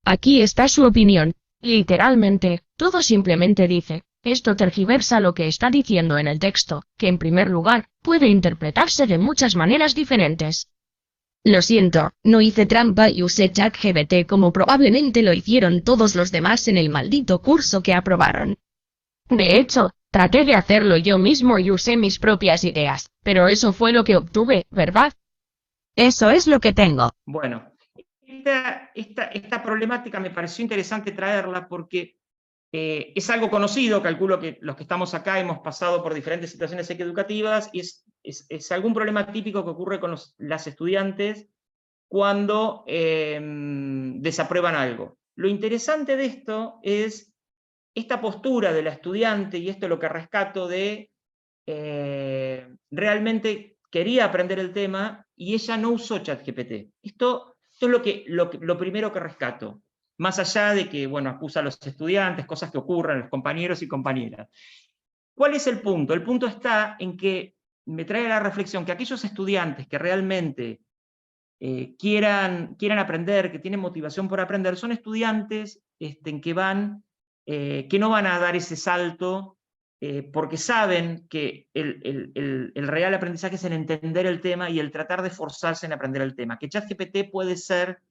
Aquí está su opinión. Literalmente, todo simplemente dice, esto tergiversa lo que está diciendo en el texto, que en primer lugar, puede interpretarse de muchas maneras diferentes. Lo siento, no hice trampa y usé ChatGPT como probablemente lo hicieron todos los demás en el maldito curso que aprobaron. De hecho, traté de hacerlo yo mismo y usé mis propias ideas, pero eso fue lo que obtuve, ¿verdad? Eso es lo que tengo. Bueno, esta problemática me pareció interesante traerla porque es algo conocido, calculo que los que estamos acá hemos pasado por diferentes situaciones educativas, y es algún problema típico que ocurre con las estudiantes cuando desaprueban algo. Lo interesante de esto es esta postura de la estudiante, y esto es lo que rescato de realmente quería aprender el tema y ella no usó ChatGPT. Esto es lo primero que rescato. Más allá de que, bueno, acusa a los estudiantes, cosas que ocurren, los compañeros y compañeras. ¿Cuál es el punto? El punto está en que me trae la reflexión que aquellos estudiantes que realmente quieran aprender, que tienen motivación por aprender, son estudiantes que no van a dar ese salto porque saben que el real aprendizaje es en entender el tema y el tratar de esforzarse en aprender el tema. Que ChatGPT puede ser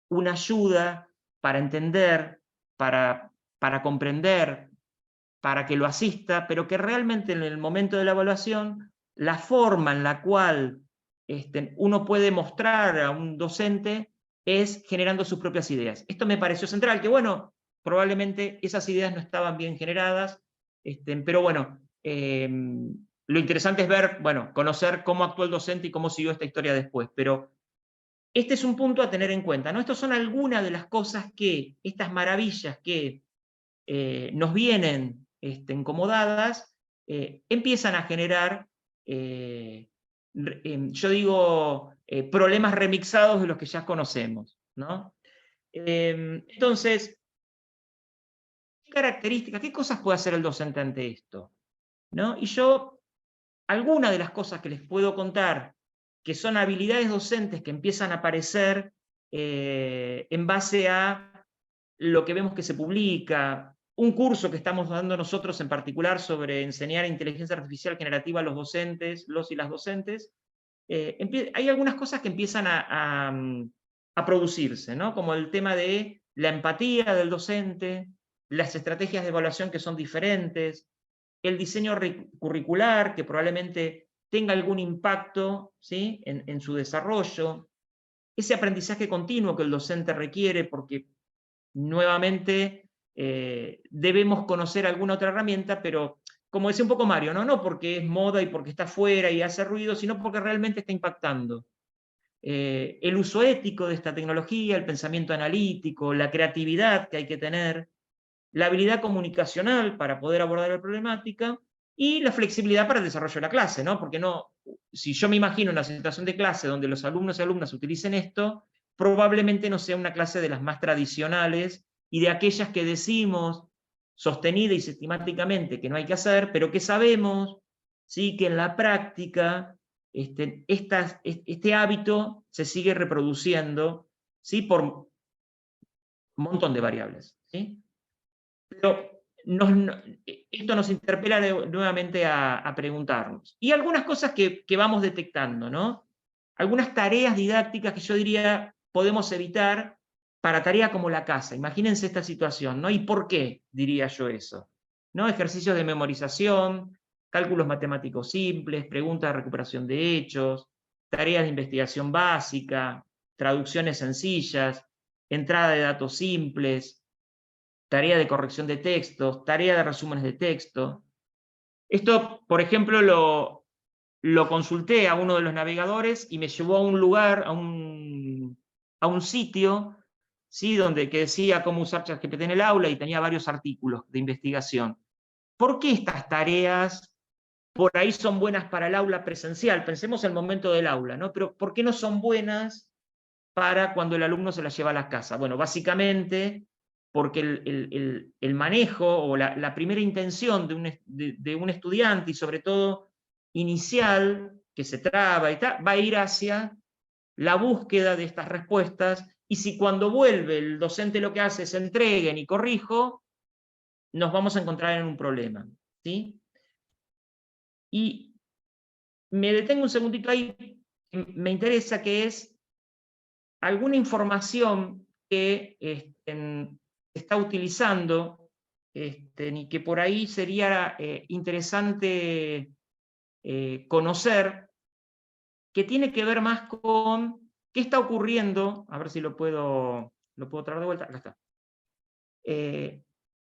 una ayuda para entender, para comprender, para que lo asista, pero que realmente en el momento de la evaluación, la forma en la cual uno puede mostrar a un docente es generando sus propias ideas. Esto me pareció central, que bueno, probablemente esas ideas no estaban bien generadas, pero bueno, lo interesante es ver, bueno, conocer cómo actuó el docente y cómo siguió esta historia después, pero este es un punto a tener en cuenta, ¿no? Estas son algunas de las cosas que, estas maravillas que nos vienen incomodadas, empiezan a generar, yo digo, problemas remixados de los que ya conocemos, ¿no? Entonces, ¿qué características, qué cosas puede hacer el docente ante esto? ¿No? Y yo, algunas de las cosas que les puedo contar, que son habilidades docentes que empiezan a aparecer en base a lo que vemos que se publica, un curso que estamos dando nosotros en particular sobre enseñar inteligencia artificial generativa a los docentes, los y las docentes, hay algunas cosas que empiezan a producirse, ¿no? Como el tema de la empatía del docente, las estrategias de evaluación que son diferentes, el diseño curricular que probablemente tenga algún impacto, ¿sí? en su desarrollo, ese aprendizaje continuo que el docente requiere, porque nuevamente debemos conocer alguna otra herramienta, pero como decía un poco Mario, no porque es moda y porque está afuera y hace ruido, sino porque realmente está impactando. El uso ético de esta tecnología, el pensamiento analítico, la creatividad que hay que tener, la habilidad comunicacional para poder abordar la problemática y la flexibilidad para el desarrollo de la clase, ¿no? Porque si yo me imagino una situación de clase donde los alumnos y alumnas utilicen esto, probablemente no sea una clase de las más tradicionales y de aquellas que decimos sostenida y sistemáticamente que no hay que hacer, pero que sabemos, ¿sí? Que en la práctica este hábito se sigue reproduciendo, ¿sí? Por un montón de variables, ¿sí? Pero esto nos interpela nuevamente a preguntarnos. Y algunas cosas que vamos detectando, ¿no? Algunas tareas didácticas que yo diría podemos evitar para tareas como la casa. Imagínense esta situación, ¿no? ¿Y por qué diría yo eso? ¿No? Ejercicios de memorización, cálculos matemáticos simples, preguntas de recuperación de hechos, tareas de investigación básica, traducciones sencillas, entrada de datos simples, tarea de corrección de textos, tarea de resúmenes de texto. Esto, por ejemplo, lo consulté a uno de los navegadores y me llevó a un lugar, a un sitio, ¿sí? Que decía cómo usar ChatGPT en el aula y tenía varios artículos de investigación. ¿Por qué estas tareas por ahí son buenas para el aula presencial? Pensemos en el momento del aula, ¿no? Pero ¿por qué no son buenas para cuando el alumno se las lleva a la casa? Bueno, básicamente porque el manejo o la primera intención de un estudiante, y sobre todo inicial, que se traba y tal, va a ir hacia la búsqueda de estas respuestas, y si cuando vuelve el docente lo que hace es entreguen y corrijo, nos vamos a encontrar en un problema, ¿sí? Y me detengo un segundito ahí, me interesa, que es alguna información que está utilizando y que por ahí sería interesante conocer, que tiene que ver más con qué está ocurriendo. A ver si lo puedo traer de vuelta. Acá está.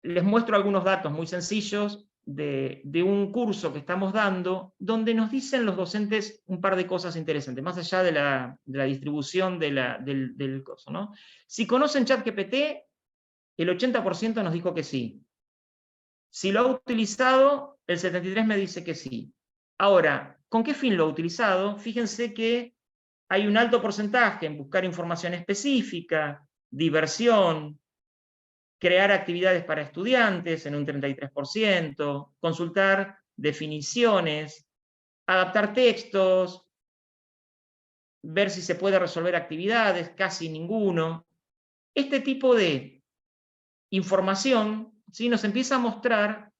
Les muestro algunos datos muy sencillos de un curso que estamos dando, donde nos dicen los docentes un par de cosas interesantes, más allá de la distribución del curso, ¿no? Si conocen ChatGPT, el 80% nos dijo que sí. Si lo ha utilizado, el 73% me dice que sí. Ahora, ¿con qué fin lo ha utilizado? Fíjense que hay un alto porcentaje en buscar información específica, diversión, crear actividades para estudiantes en un 33%, consultar definiciones, adaptar textos, ver si se puede resolver actividades, casi ninguno. Este tipo de información, ¿sí?, nos empieza a mostrar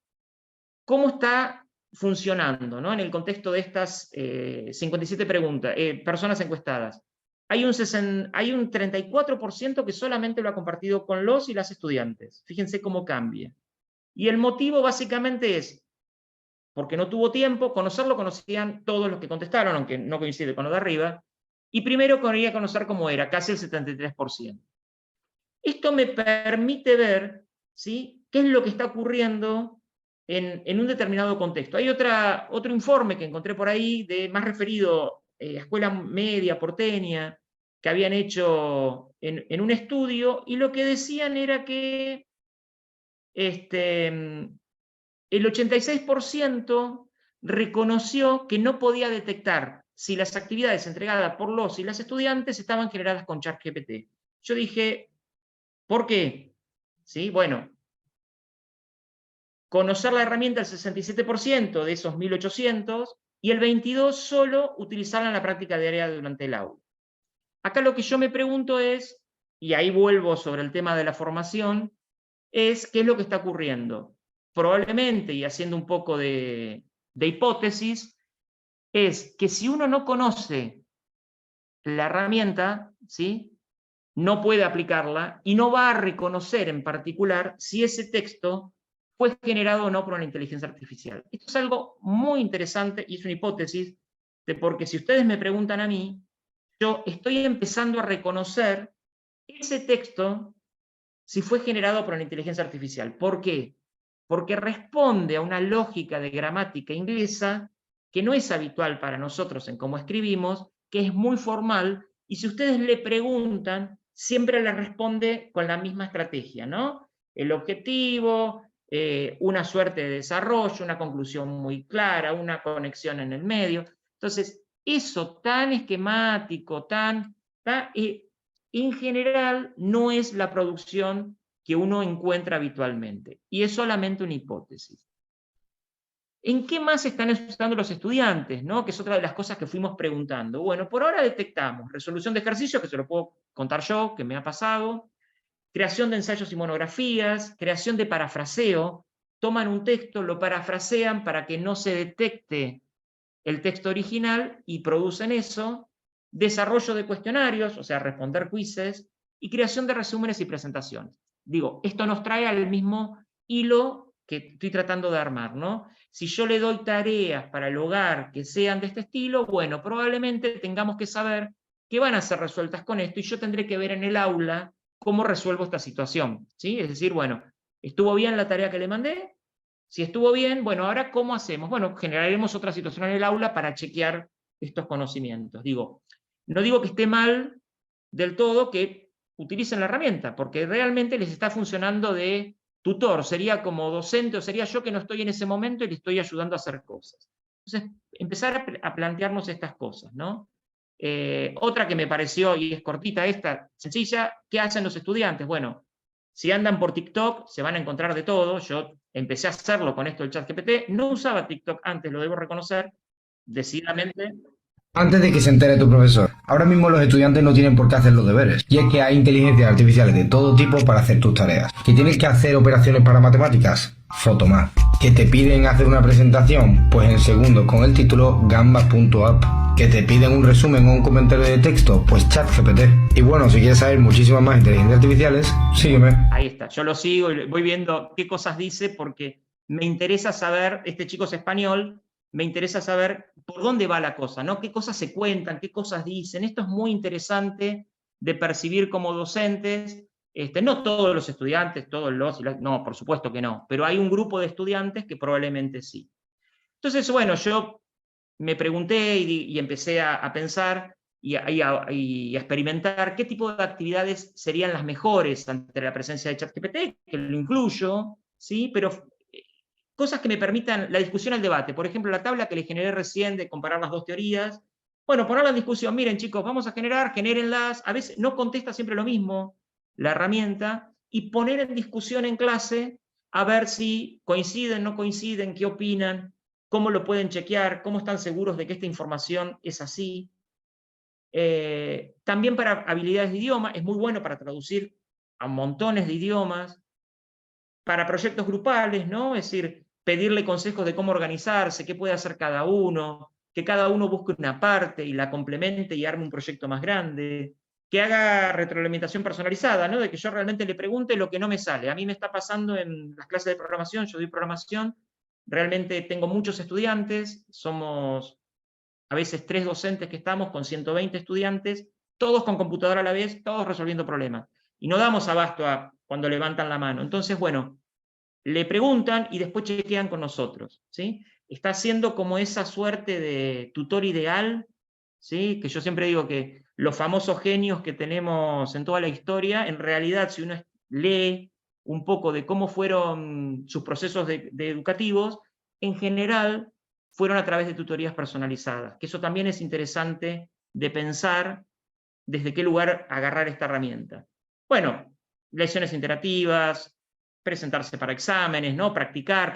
cómo está funcionando, ¿no?, en el contexto de estas 57 personas encuestadas. Hay un 34% que solamente lo ha compartido con los y las estudiantes. Fíjense cómo cambia. Y el motivo básicamente es porque no tuvo tiempo, conocerlo conocían todos los que contestaron, aunque no coincide con lo de arriba, y primero quería conocer cómo era, casi el 73%. Esto me permite ver, ¿sí?, qué es lo que está ocurriendo en un determinado contexto. Hay otro informe que encontré por ahí, más referido a escuela media porteña, que habían hecho en un estudio, y lo que decían era que el 86% reconoció que no podía detectar si las actividades entregadas por los y las estudiantes estaban generadas con ChatGPT. Yo dije, ¿por qué? ¿Sí? Bueno, conocer la herramienta el 67% de esos 1.800 y el 22% solo utilizarla en la práctica diaria durante el aula. Acá lo que yo me pregunto es, y ahí vuelvo sobre el tema de la formación, es qué es lo que está ocurriendo. Probablemente, y haciendo un poco de hipótesis, es que si uno no conoce la herramienta, ¿sí?, no puede aplicarla y no va a reconocer en particular si ese texto fue generado o no por una inteligencia artificial. Esto es algo muy interesante y es una hipótesis, porque si ustedes me preguntan a mí, yo estoy empezando a reconocer ese texto si fue generado por una inteligencia artificial. ¿Por qué? Porque responde a una lógica de gramática inglesa que no es habitual para nosotros en cómo escribimos, que es muy formal, y si ustedes le preguntan, siempre le responde con la misma estrategia, ¿no? El objetivo, una suerte de desarrollo, una conclusión muy clara, una conexión en el medio. Entonces, eso tan esquemático, en general no es la producción que uno encuentra habitualmente, y es solamente una hipótesis. ¿En qué más están usando los estudiantes, ¿no?, que es otra de las cosas que fuimos preguntando? Bueno, por ahora detectamos resolución de ejercicios, que se lo puedo contar yo, que me ha pasado, creación de ensayos y monografías, creación de parafraseo, toman un texto, lo parafrasean para que no se detecte el texto original y producen eso, desarrollo de cuestionarios, o sea, responder quizzes, y creación de resúmenes y presentaciones. Digo, esto nos trae al mismo hilo que estoy tratando de armar, ¿no? Si yo le doy tareas para el hogar que sean de este estilo, bueno, probablemente tengamos que saber que van a ser resueltas con esto, y yo tendré que ver en el aula cómo resuelvo esta situación, ¿sí? Es decir, bueno, ¿estuvo bien la tarea que le mandé? Si estuvo bien, bueno, ahora ¿cómo hacemos? Bueno, generaremos otra situación en el aula para chequear estos conocimientos. Digo, no digo que esté mal del todo que utilicen la herramienta, porque realmente les está funcionando de tutor, sería como docente, o sería yo que no estoy en ese momento y le estoy ayudando a hacer cosas. Entonces, empezar a plantearnos estas cosas, ¿no? Otra que me pareció, y es cortita esta, sencilla, ¿qué hacen los estudiantes? Bueno, si andan por TikTok, se van a encontrar de todo. Yo empecé a hacerlo con esto del ChatGPT. No usaba TikTok antes, lo debo reconocer, decididamente. Antes de que se entere tu profesor, ahora mismo los estudiantes no tienen por qué hacer los deberes. Y es que hay inteligencias artificiales de todo tipo para hacer tus tareas. ¿Que tienes que hacer operaciones para matemáticas? Photomath. ¿Que te piden hacer una presentación? Pues en segundos con el título Gamba.app. ¿Que te piden un resumen o un comentario de texto? Pues ChatGPT. Y bueno, si quieres saber muchísimas más inteligencias artificiales, sígueme. Ahí está, yo lo sigo y voy viendo qué cosas dice, porque me interesa saber, este chico es español, me interesa saber por dónde va la cosa, ¿no? Qué cosas se cuentan, qué cosas dicen. Esto es muy interesante de percibir como docentes. No todos los estudiantes, no, por supuesto que no, pero hay un grupo de estudiantes que probablemente sí. Entonces, bueno, yo me pregunté y empecé a pensar y a experimentar qué tipo de actividades serían las mejores ante la presencia de ChatGPT, que lo incluyo, ¿sí? Pero cosas que me permitan la discusión al debate. Por ejemplo, la tabla que les generé recién de comparar las dos teorías. Bueno, ponerla en discusión. Miren, chicos, vamos a genérenlas. A veces no contesta siempre lo mismo la herramienta, y poner en discusión en clase a ver si coinciden, no coinciden, qué opinan, cómo lo pueden chequear, cómo están seguros de que esta información es así. También para habilidades de idioma, es muy bueno para traducir a montones de idiomas. Para proyectos grupales, ¿no? Es decir, pedirle consejos de cómo organizarse, qué puede hacer cada uno, que cada uno busque una parte y la complemente y arme un proyecto más grande, que haga retroalimentación personalizada, ¿no? De que yo realmente le pregunte lo que no me sale. A mí me está pasando en las clases de programación, yo doy programación, realmente tengo muchos estudiantes, somos a veces 3 docentes que estamos con 120 estudiantes, todos con computadora a la vez, todos resolviendo problemas. Y no damos abasto a cuando levantan la mano. Entonces, bueno, le preguntan y después chequean con nosotros, ¿sí? Está haciendo como esa suerte de tutor ideal, ¿sí? Que yo siempre digo que los famosos genios que tenemos en toda la historia, en realidad, si uno lee un poco de cómo fueron sus procesos de educativos, en general fueron a través de tutorías personalizadas, que eso también es interesante de pensar desde qué lugar agarrar esta herramienta. Bueno, lecciones interactivas, presentarse para exámenes, ¿no? Practicar.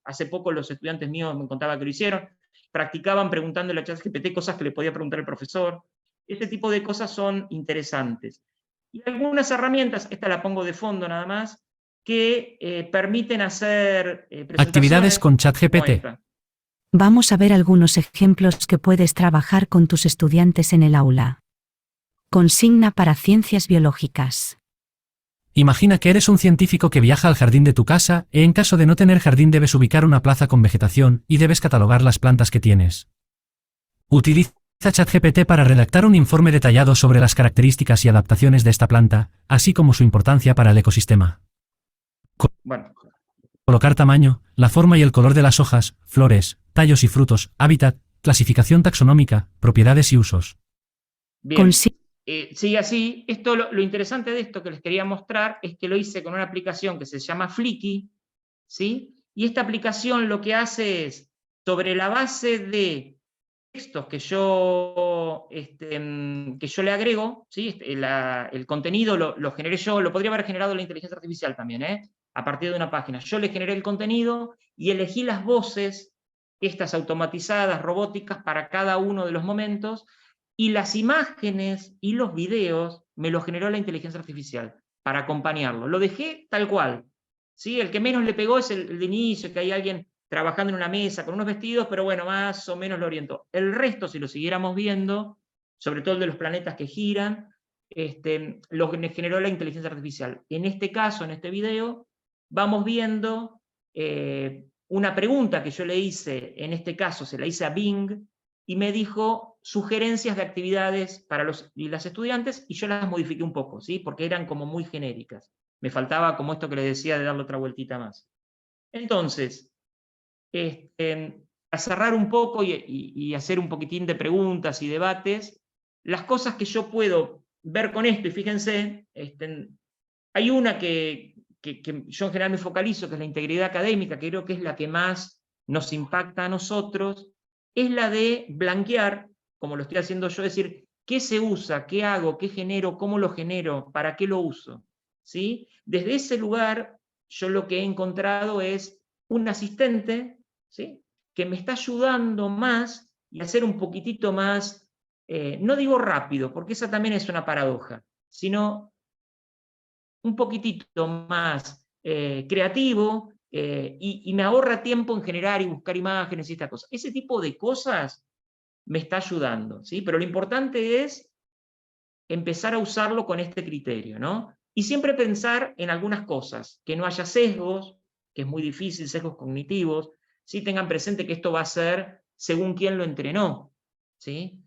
Hace poco los estudiantes míos me contaban que lo hicieron, practicaban preguntándole a ChatGPT cosas que le podía preguntar el profesor. Este tipo de cosas son interesantes. Y algunas herramientas, esta la pongo de fondo nada más, que permiten hacer actividades con ChatGPT. Vamos a ver algunos ejemplos que puedes trabajar con tus estudiantes en el aula. Consigna para ciencias biológicas. Imagina que eres un científico que viaja al jardín de tu casa, y en caso de no tener jardín debes ubicar una plaza con vegetación, y debes catalogar las plantas que tienes. Utiliza ChatGPT para redactar un informe detallado sobre las características y adaptaciones de esta planta, así como su importancia para el ecosistema. Colocar tamaño, la forma y el color de las hojas, flores, tallos y frutos, hábitat, clasificación taxonómica, propiedades y usos. Bien, sigue así. Esto, lo interesante de esto que les quería mostrar es que lo hice con una aplicación que se llama Flicky, ¿sí? Y esta aplicación lo que hace es, sobre la base de textos que yo le agrego, ¿sí? El contenido lo generé yo, lo podría haber generado la inteligencia artificial también, a partir de una página. Yo le generé el contenido y elegí las voces, estas automatizadas, robóticas, para cada uno de los momentos, y las imágenes y los videos me los generó la inteligencia artificial para acompañarlo. Lo dejé tal cual, ¿sí? El que menos le pegó es el de inicio, que hay alguien trabajando en una mesa con unos vestidos, pero bueno, más o menos lo orientó. El resto, si lo siguiéramos viendo, sobre todo el de los planetas que giran, lo generó la inteligencia artificial. En este caso, en este video, vamos viendo una pregunta que yo le hice, en este caso se la hice a Bing, y me dijo sugerencias de actividades para los y las estudiantes, y yo las modifiqué un poco, ¿sí? Porque eran como muy genéricas. Me faltaba como esto que les decía de darle otra vueltita más. Entonces, a cerrar un poco y hacer un poquitín de preguntas y debates, las cosas que yo puedo ver con esto, y fíjense, hay una que yo en general me focalizo, que es la integridad académica, que creo que es la que más nos impacta a nosotros, es la de blanquear, como lo estoy haciendo yo, es decir, ¿qué se usa? ¿Qué hago? ¿Qué genero? ¿Cómo lo genero? ¿Para qué lo uso? ¿Sí? Desde ese lugar, yo lo que he encontrado es un asistente, ¿sí? Que me está ayudando más y a ser un poquitito más, no digo rápido, porque esa también es una paradoja, sino un poquitito más creativo, y me ahorra tiempo en generar y buscar imágenes y estas cosas. Ese tipo de cosas me está ayudando, ¿sí? Pero lo importante es empezar a usarlo con este criterio, ¿no? Y siempre pensar en algunas cosas, que no haya sesgos, que es muy difícil, sesgos cognitivos, ¿sí? Tengan presente que esto va a ser según quién lo entrenó, ¿sí?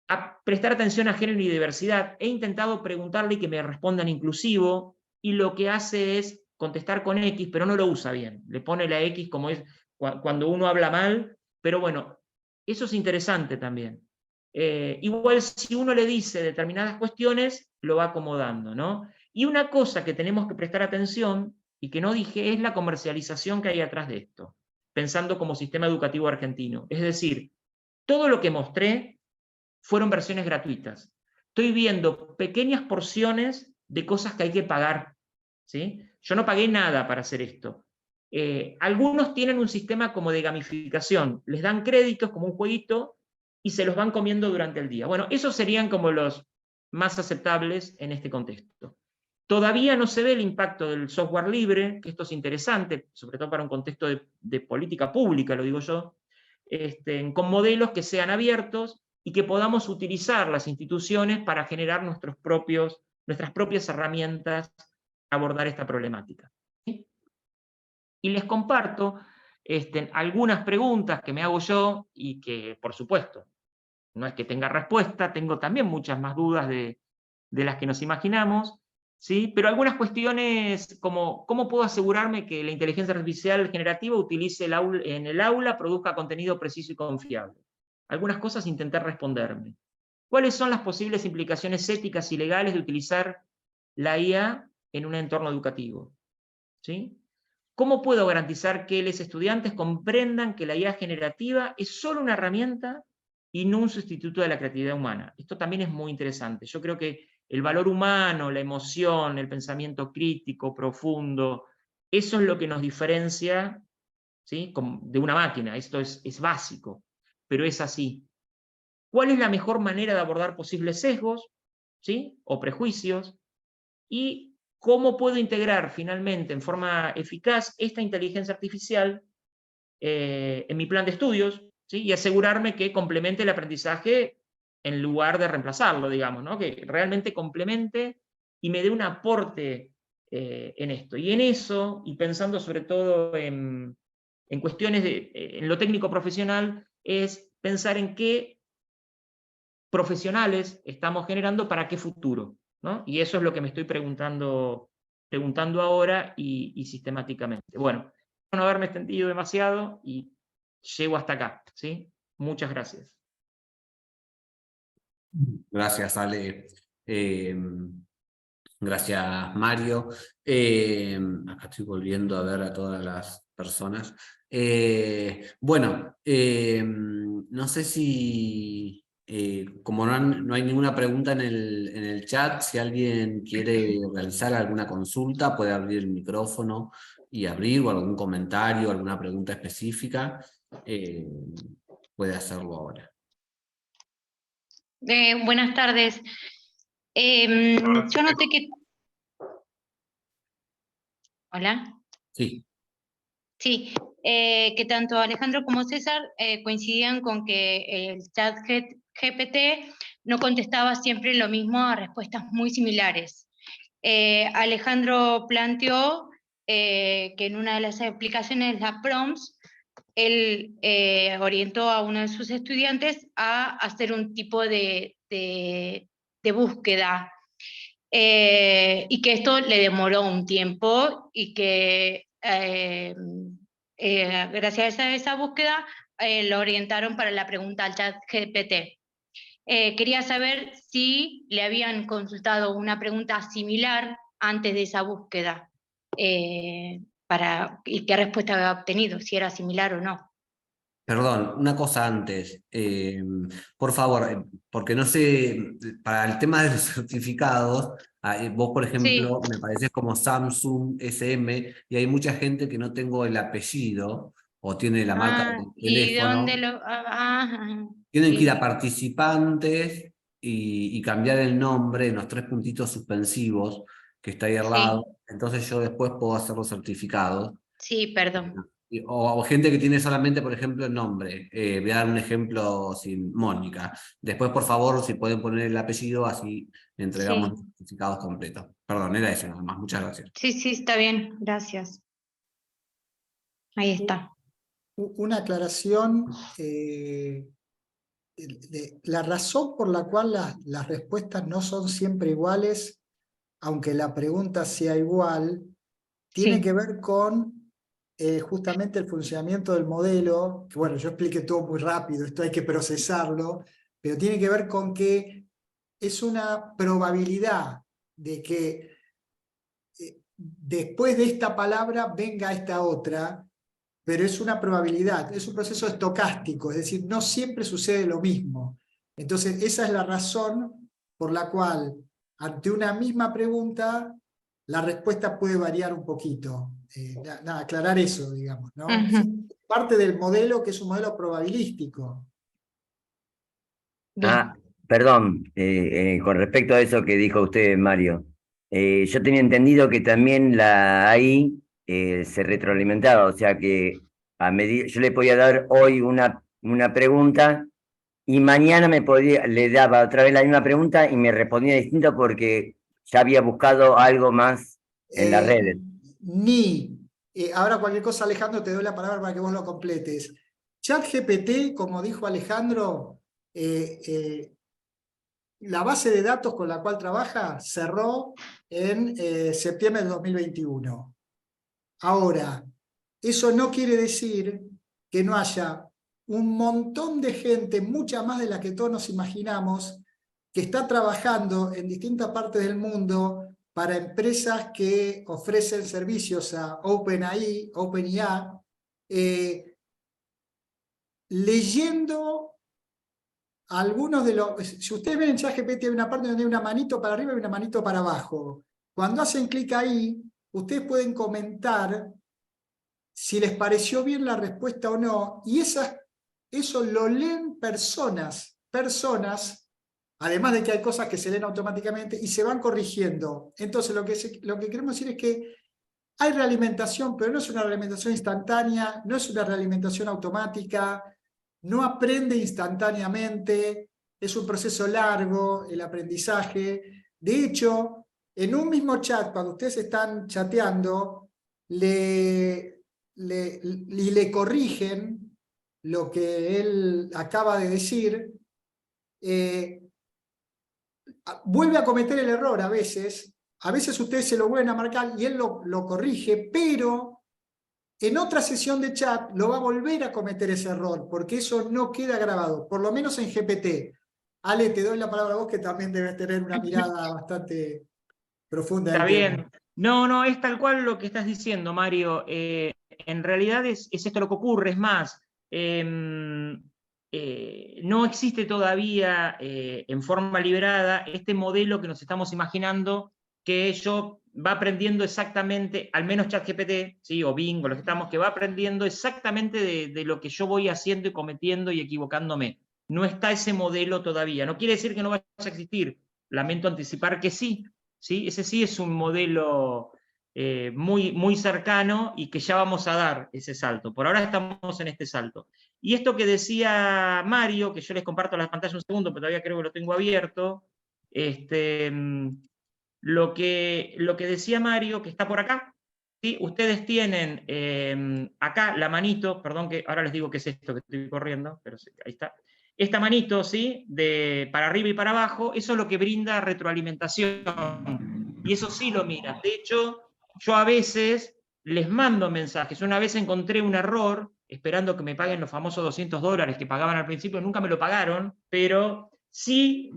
A prestar atención a género y diversidad. He intentado preguntarle y que me respondan inclusivo, y lo que hace es contestar con X, pero no lo usa bien. Le pone la X como es cuando uno habla mal, pero bueno, eso es interesante también. Igual si uno le dice determinadas cuestiones, lo va acomodando, ¿no? Y una cosa que tenemos que prestar atención, y que no dije, es la comercialización que hay atrás de esto, pensando como sistema educativo argentino. Es decir, todo lo que mostré fueron versiones gratuitas. Estoy viendo pequeñas porciones de cosas que hay que pagar, ¿sí? Yo no pagué nada para hacer esto. Algunos tienen un sistema como de gamificación, les dan créditos como un jueguito, y se los van comiendo durante el día. Bueno, esos serían como los más aceptables en este contexto. Todavía no se ve el impacto del software libre, que esto es interesante, sobre todo para un contexto de política pública, lo digo yo, con modelos que sean abiertos y que podamos utilizar las instituciones para generar nuestras propias herramientas para abordar esta problemática. ¿Sí? Y les comparto algunas preguntas que me hago yo y que, por supuesto, no es que tenga respuesta, tengo también muchas más dudas de las que nos imaginamos, ¿sí? Pero algunas cuestiones como, ¿cómo puedo asegurarme que la inteligencia artificial generativa utilice en el aula, produzca contenido preciso y confiable? Algunas cosas intenté responderme. ¿Cuáles son las posibles implicaciones éticas y legales de utilizar la IA en un entorno educativo? ¿Sí? ¿Cómo puedo garantizar que los estudiantes comprendan que la IA generativa es solo una herramienta y no un sustituto de la creatividad humana? Esto también es muy interesante. Yo creo que el valor humano, la emoción, el pensamiento crítico, profundo, eso es lo que nos diferencia, ¿sí?, de una máquina. Esto es básico, pero es así. ¿Cuál es la mejor manera de abordar posibles sesgos, ¿sí?, o prejuicios? Y ¿cómo puedo integrar finalmente en forma eficaz esta inteligencia artificial en mi plan de estudios, ¿sí?, y asegurarme que complemente el aprendizaje en lugar de reemplazarlo, digamos, ¿no?, que realmente complemente y me dé un aporte en esto. Y en eso, y pensando sobre todo en cuestiones en lo técnico profesional, es pensar en qué profesionales estamos generando para qué futuro, ¿no? Y eso es lo que me estoy preguntando ahora y sistemáticamente. Bueno, espero no haberme extendido demasiado y llego hasta acá, ¿sí? Muchas gracias. Gracias, Ale. Gracias, Mario. Acá estoy volviendo a ver a todas las personas. Bueno, no sé si, como no hay ninguna pregunta en el chat, si alguien quiere realizar alguna consulta, puede abrir el micrófono y abrir, o algún comentario, alguna pregunta específica, puede hacerlo ahora. Buenas tardes. Yo noté que... Hola. Sí. Sí, que tanto Alejandro como César coincidían con que el chat GPT no contestaba siempre lo mismo a respuestas muy similares. Alejandro planteó que en una de las aplicaciones, la prompts, él orientó a uno de sus estudiantes a hacer un tipo de búsqueda, y que esto le demoró un tiempo y que gracias a esa búsqueda lo orientaron para la pregunta al chat GPT. Quería saber si le habían consultado una pregunta similar antes de esa búsqueda y qué respuesta había obtenido, si era similar o no. Perdón, una cosa antes. Por favor, porque no sé, para el tema de los certificados, vos, por ejemplo, Sí. me pareces como Samsung SM, y hay mucha gente que no tengo el apellido, o tiene la marca del ¿Y teléfono. dónde lo...? Tienen Sí. que ir a participantes y cambiar el nombre en los 3 puntitos suspensivos que está ahí al lado. Entonces yo después puedo hacer los certificados. Sí, perdón. O gente que tiene solamente, por ejemplo, el nombre. Voy a dar un ejemplo sin Mónica. Después, por favor, si pueden poner el apellido, así entregamos los certificados completos. Perdón, era eso nada más. Muchas gracias. Sí, está bien. Gracias. Ahí está. Una aclaración. La razón por la cual las respuestas no son siempre iguales, aunque la pregunta sea igual, tiene que ver con justamente el funcionamiento del modelo, que bueno, yo expliqué todo muy rápido, esto hay que procesarlo, pero tiene que ver con que es una probabilidad de que después de esta palabra venga esta otra, pero es una probabilidad, es un proceso estocástico, es decir, no siempre sucede lo mismo. Entonces, esa es la razón por la cual, ante una misma pregunta, la respuesta puede variar un poquito. Aclarar eso, digamos, ¿no? Parte del modelo, que es un modelo probabilístico. Bien. Perdón, con respecto a eso que dijo usted, Mario, yo tenía entendido que también la AI se retroalimentaba, o sea que yo le podía dar hoy una pregunta y mañana le daba otra vez la misma pregunta y me respondía distinto porque ya había buscado algo más en las redes. Ahora cualquier cosa, Alejandro, te doy la palabra para que vos lo completes. ChatGPT, como dijo Alejandro, la base de datos con la cual trabaja cerró en septiembre de 2021. Ahora, eso no quiere decir que no haya un montón de gente, mucha más de la que todos nos imaginamos, que está trabajando en distintas partes del mundo para empresas que ofrecen servicios a OpenAI, leyendo algunos de los... Si ustedes ven en ChatGPT hay una parte donde hay una manito para arriba y una manito para abajo. Cuando hacen clic ahí, ustedes pueden comentar si les pareció bien la respuesta o no, y eso lo leen personas, además de que hay cosas que se leen automáticamente y se van corrigiendo. Entonces lo que queremos decir es que hay realimentación, pero no es una realimentación instantánea, no es una realimentación automática, no aprende instantáneamente, es un proceso largo el aprendizaje. De hecho, en un mismo chat, cuando ustedes están chateando, le corrigen lo que él acaba de decir, vuelve a cometer el error a veces ustedes se lo vuelven a marcar y él lo corrige, pero en otra sesión de chat lo va a volver a cometer ese error, porque eso no queda grabado, por lo menos en GPT. Ale, te doy la palabra a vos, que también debes tener una mirada bastante profunda. Está bien. No, es tal cual lo que estás diciendo, Mario. En realidad es esto lo que ocurre, es más, no existe todavía en forma liberada este modelo que nos estamos imaginando, que va aprendiendo exactamente, al menos ChatGPT, ¿sí? O Bing, o lo que estamos, que va aprendiendo exactamente de lo que yo voy haciendo y cometiendo y equivocándome. No está ese modelo todavía. No quiere decir que no vaya a existir. Lamento anticipar que sí. ¿Sí? Ese sí es un modelo muy cercano y que ya vamos a dar ese salto. Por ahora estamos en este salto. Y esto que decía Mario, que yo les comparto la pantalla un segundo, pero todavía creo que lo tengo abierto, lo que decía Mario, que está por acá, ¿sí? Ustedes tienen acá la manito, perdón que ahora les digo qué es esto que estoy corriendo, pero sí, ahí está. Esta manito, ¿sí? Para arriba y para abajo, eso es lo que brinda retroalimentación. Y eso sí lo miran. De hecho, yo a veces les mando mensajes. Una vez encontré un error, esperando que me paguen los famosos $200 que pagaban al principio, nunca me lo pagaron, pero sí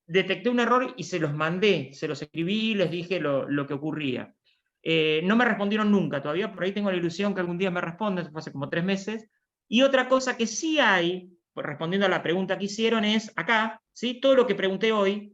detecté un error y se los mandé, se los escribí, les dije lo que ocurría. No me respondieron nunca todavía, por ahí tengo la ilusión que algún día me responden, fue hace como 3 meses. Y otra cosa que sí hay, respondiendo a la pregunta que hicieron, es acá, ¿sí? Todo lo que pregunté hoy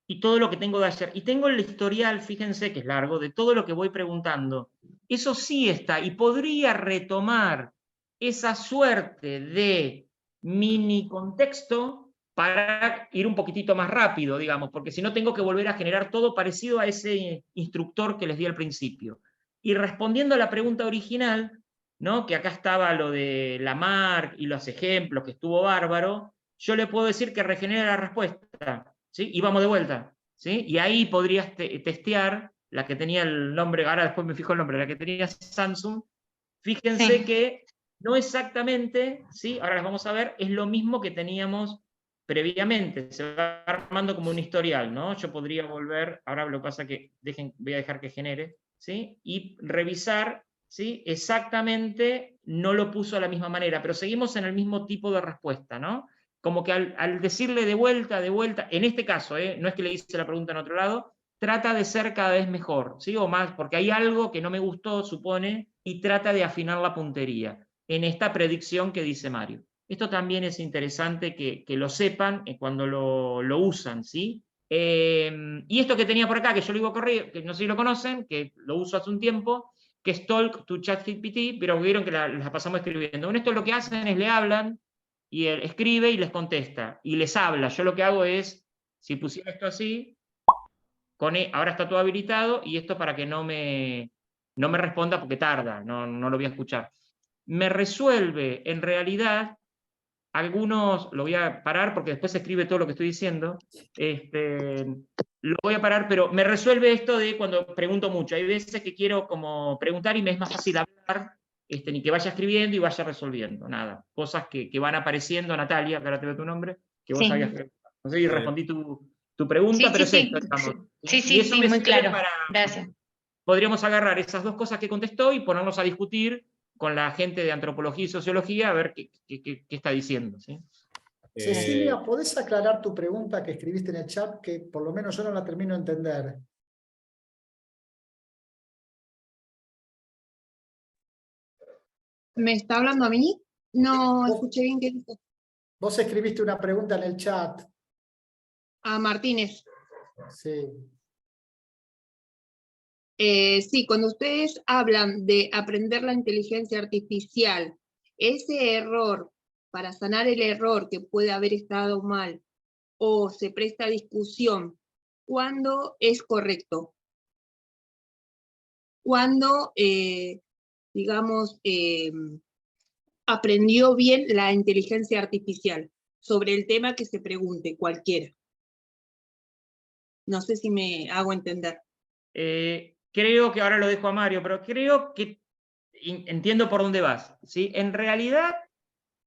y todo lo que tengo de ayer. Y tengo el historial, fíjense que es largo, de todo lo que voy preguntando. Eso sí está, y podría retomar esa suerte de mini contexto para ir un poquitito más rápido, digamos, porque si no tengo que volver a generar todo parecido a ese instructor que les di al principio. Y respondiendo a la pregunta original, ¿no? Que acá estaba lo de la marca y los ejemplos, que estuvo bárbaro, yo le puedo decir que regenere la respuesta, ¿sí? Y vamos de vuelta, ¿sí? Y ahí podrías testear la que tenía el nombre, ahora después me fijo el nombre, la que tenía Samsung. Fíjense que no exactamente, ¿sí? Ahora las vamos a ver, es lo mismo que teníamos previamente, se va armando como un historial, ¿no? Yo podría volver, ahora lo que pasa es que voy a dejar que genere, ¿sí? Y revisar, ¿sí? Exactamente no lo puso de la misma manera, pero seguimos en el mismo tipo de respuesta, ¿no? Como que al decirle de vuelta, en este caso, no es que le hice la pregunta en otro lado, trata de ser cada vez mejor, ¿sí? O más, porque hay algo que no me gustó, supone, y trata de afinar la puntería en esta predicción que dice Mario. Esto también es interesante que lo sepan cuando lo usan, ¿sí? Y esto que tenía por acá, que yo lo iba a correr, que no sé si lo conocen, que lo uso hace un tiempo, que es Talk to ChatGPT, pero vieron que la pasamos escribiendo. Bueno, esto lo que hacen es le hablan, y él escribe y les contesta, y les habla. Yo lo que hago es, si pusiera esto así, ahora está todo habilitado, y esto para que no me responda porque tarda, no lo voy a escuchar. Me resuelve, en realidad, algunos, lo voy a parar porque después se escribe todo lo que estoy diciendo, lo voy a parar, pero me resuelve esto de cuando pregunto mucho. Hay veces que quiero como preguntar y me es más fácil hablar, ni que vaya escribiendo y vaya resolviendo, nada. Cosas que van apareciendo, Natalia, que ahora te veo tu nombre, que vos habías preguntado. No sé si respondí tu pregunta, Sí, pero sí, es esto, digamos. Sí, sí, muy claro. Gracias. Podríamos agarrar esas dos cosas que contestó y ponernos a discutir con la gente de antropología y sociología a ver qué está diciendo, ¿sí? Cecilia, ¿podés aclarar tu pregunta que escribiste en el chat? Que por lo menos yo no la termino de entender. ¿Me está hablando a mí? No escuché bien qué dijo. Vos escribiste una pregunta en el chat. A Martínez. Sí. Sí, cuando ustedes hablan de aprender la inteligencia artificial, ese error, para sanar el error que puede haber estado mal, o se presta a discusión, ¿cuándo es correcto? ¿Cuándo, digamos, aprendió bien la inteligencia artificial sobre el tema que se pregunte, cualquiera? No sé si me hago entender. Creo que ahora lo dejo a Mario, pero creo que entiendo por dónde vas, ¿sí? En realidad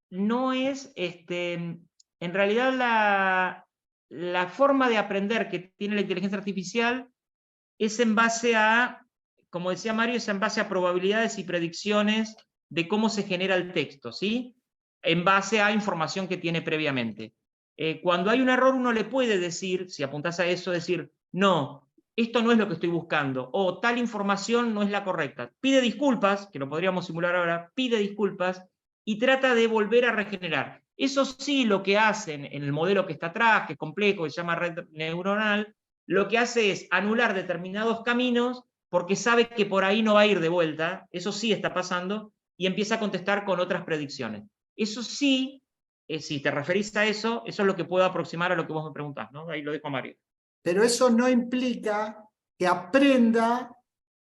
no es, en realidad la forma de aprender que tiene la inteligencia artificial es en base a, como decía Mario, es en base a probabilidades y predicciones de cómo se genera el texto, ¿sí? En base a información que tiene previamente. Cuando hay un error uno le puede decir, si apuntás a eso, decir, no, esto no es lo que estoy buscando, o tal información no es la correcta. Pide disculpas, que lo podríamos simular ahora, pide disculpas, y trata de volver a regenerar. Eso sí, lo que hacen en el modelo que está atrás, que es complejo, que se llama red neuronal, lo que hace es anular determinados caminos, porque sabe que por ahí no va a ir de vuelta, eso sí está pasando, y empieza a contestar con otras predicciones. Eso sí, si te referís a eso es lo que puedo aproximar a lo que vos me preguntás, ¿no? Ahí lo dejo a Mario. Pero eso no implica que aprenda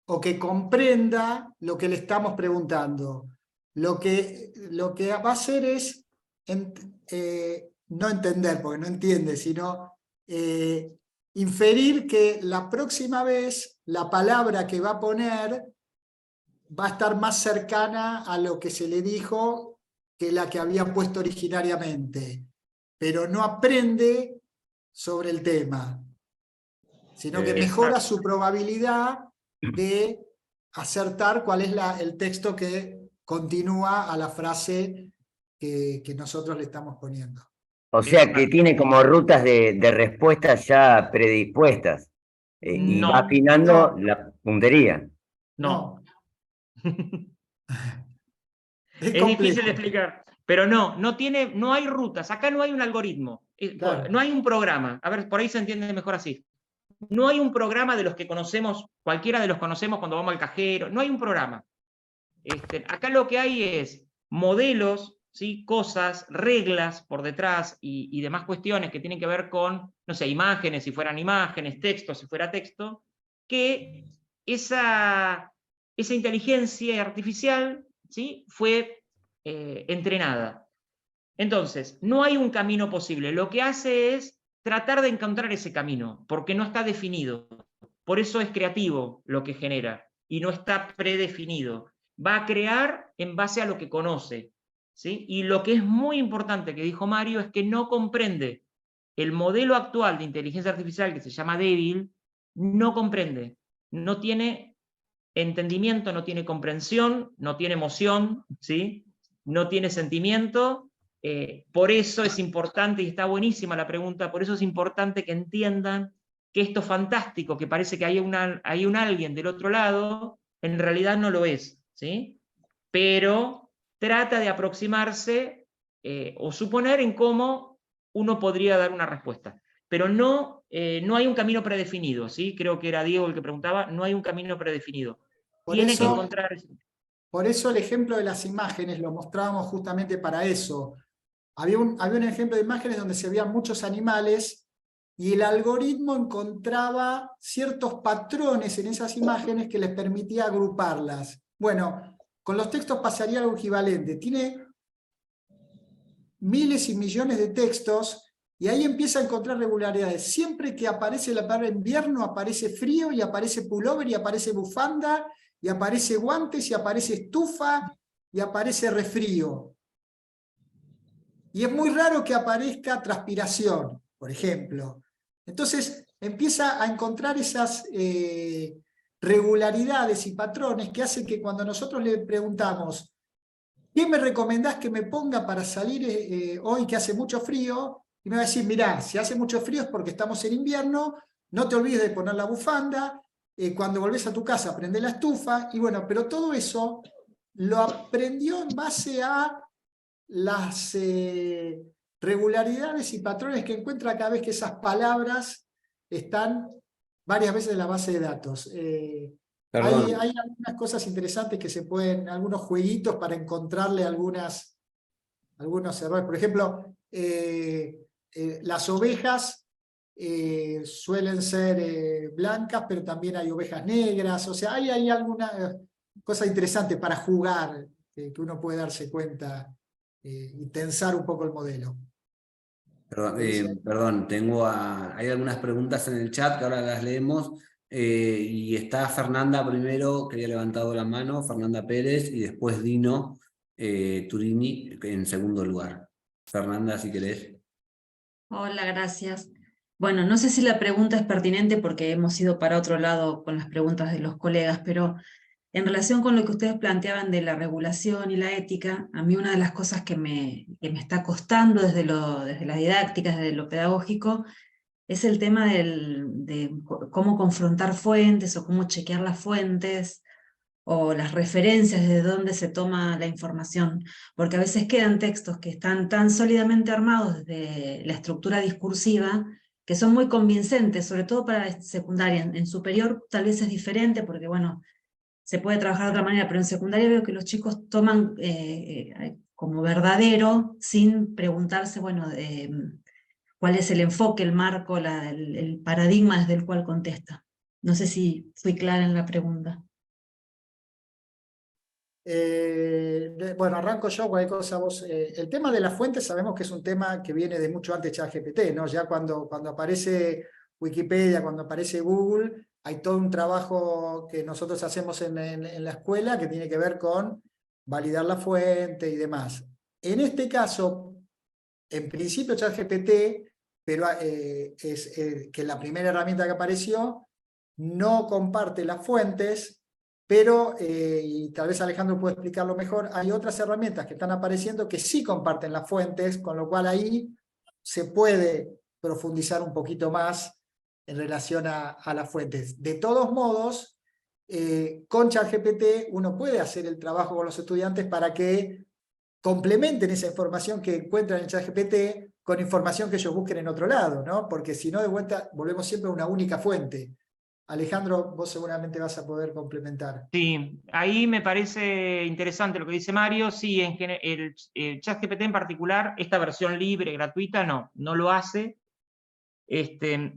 o que comprenda lo que le estamos preguntando. Lo que va a hacer es no entender, porque no entiende, sino inferir que la próxima vez la palabra que va a poner va a estar más cercana a lo que se le dijo que la que había puesto originariamente, pero no aprende sobre el tema, sino que mejora su probabilidad de acertar cuál es el texto que continúa a la frase que nosotros le estamos poniendo. O sea que tiene como rutas de respuestas ya predispuestas y va afinando la puntería. No. Es difícil de explicar, pero no hay rutas, acá no hay un algoritmo, claro. No hay un programa, a ver, por ahí se entiende mejor así. No hay un programa de los que conocemos, cualquiera de los conocemos cuando vamos al cajero, no hay un programa. Acá lo que hay es modelos, ¿sí? Cosas, reglas por detrás y demás cuestiones que tienen que ver con, no sé, imágenes, si fueran imágenes, texto, si fuera texto, que esa inteligencia artificial, ¿sí? Fue entrenada. Entonces, no hay un camino posible. Lo que hace es tratar de encontrar ese camino, porque no está definido. Por eso es creativo lo que genera, y no está predefinido. Va a crear en base a lo que conoce, ¿sí? Y lo que es muy importante que dijo Mario es que no comprende. El modelo actual de inteligencia artificial, que se llama débil, no comprende. No tiene entendimiento, no tiene comprensión, no tiene emoción, ¿sí? No tiene sentimiento. Por eso es importante, y está buenísima la pregunta, por eso es importante que entiendan que esto fantástico, que parece que hay un alguien del otro lado, en realidad no lo es, ¿sí? Pero trata de aproximarse o suponer en cómo uno podría dar una respuesta. Pero no hay un camino predefinido, ¿sí? Creo que era Diego el que preguntaba, no hay un camino predefinido. Tiene que encontrar... Por eso el ejemplo de las imágenes lo mostrábamos justamente para eso, había un ejemplo de imágenes donde se veían muchos animales y el algoritmo encontraba ciertos patrones en esas imágenes que les permitía agruparlas. Bueno, con los textos pasaría algo equivalente. Tiene miles y millones de textos y ahí empieza a encontrar regularidades. Siempre que aparece la palabra invierno, aparece frío, y aparece pullover, y aparece bufanda, y aparece guantes, y aparece estufa, y aparece resfrío. Y es muy raro que aparezca transpiración, por ejemplo. Entonces empieza a encontrar esas regularidades y patrones que hacen que cuando nosotros le preguntamos ¿qué me recomendás que me ponga para salir hoy que hace mucho frío? Y me va a decir, mirá, si hace mucho frío es porque estamos en invierno, no te olvides de poner la bufanda, cuando volvés a tu casa prende la estufa, y bueno, pero todo eso lo aprendió en base a las regularidades y patrones que encuentra cada vez que esas palabras están varias veces en la base de datos. Hay algunas cosas interesantes que se pueden, algunos jueguitos para encontrarle algunos errores. Por ejemplo, las ovejas suelen ser blancas, pero también hay ovejas negras. O sea, hay alguna cosa interesante para jugar que uno puede darse cuenta y tensar un poco el modelo. Perdón, hay algunas preguntas en el chat que ahora las leemos. Y está Fernanda primero, que había levantado la mano, Fernanda Pérez, y después Dino Turini en segundo lugar. Fernanda, si querés. Hola, gracias. Bueno, no sé si la pregunta es pertinente porque hemos ido para otro lado con las preguntas de los colegas, pero en relación con lo que ustedes planteaban de la regulación y la ética, a mí una de las cosas que me está costando desde la didáctica, desde lo pedagógico, es el tema de cómo confrontar fuentes o cómo chequear las fuentes o las referencias de dónde se toma la información, porque a veces quedan textos que están tan sólidamente armados desde la estructura discursiva que son muy convincentes, sobre todo para la secundaria. En superior tal vez es diferente porque, bueno, se puede trabajar de otra manera, pero en secundaria veo que los chicos toman como verdadero sin preguntarse, bueno, cuál es el enfoque, el marco, el paradigma desde el cual contesta. No sé si fui clara en la pregunta. Bueno, arranco yo, cualquier cosa vos. El tema de las fuentes sabemos que es un tema que viene de mucho antes de ChatGPT, ¿no? Ya cuando aparece Wikipedia, cuando aparece Google, hay todo un trabajo que nosotros hacemos en la escuela que tiene que ver con validar la fuente y demás. En este caso, en principio ChatGPT, pero es que la primera herramienta que apareció, no comparte las fuentes, pero, y tal vez Alejandro puede explicarlo mejor, hay otras herramientas que están apareciendo que sí comparten las fuentes, con lo cual ahí se puede profundizar un poquito más en relación a las fuentes. De todos modos, con ChatGPT uno puede hacer el trabajo con los estudiantes para que complementen esa información que encuentran en ChatGPT con información que ellos busquen en otro lado, ¿no? Porque si no, de vuelta, volvemos siempre a una única fuente. Alejandro, vos seguramente vas a poder complementar. Sí, ahí me parece interesante lo que dice Mario. Sí, el ChatGPT en particular, esta versión libre, gratuita, no lo hace.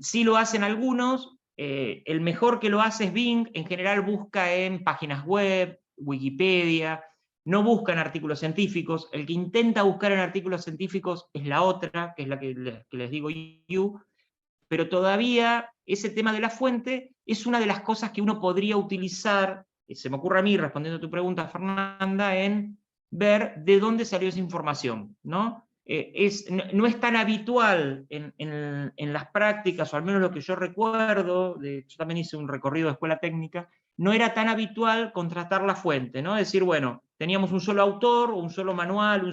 Sí lo hacen algunos. El mejor que lo hace es Bing. En general busca en páginas web, Wikipedia, no busca en artículos científicos. El que intenta buscar en artículos científicos es la otra, que es la que les digo yo. Pero todavía ese tema de la fuente es una de las cosas que uno podría utilizar, se me ocurre a mí, respondiendo a tu pregunta, Fernanda, en ver de dónde salió esa información, ¿no? No es tan habitual en las prácticas, o al menos lo que yo recuerdo, yo también hice un recorrido de escuela técnica, no era tan habitual contrastar la fuente, ¿no? Es decir, bueno, teníamos un solo autor, un solo manual,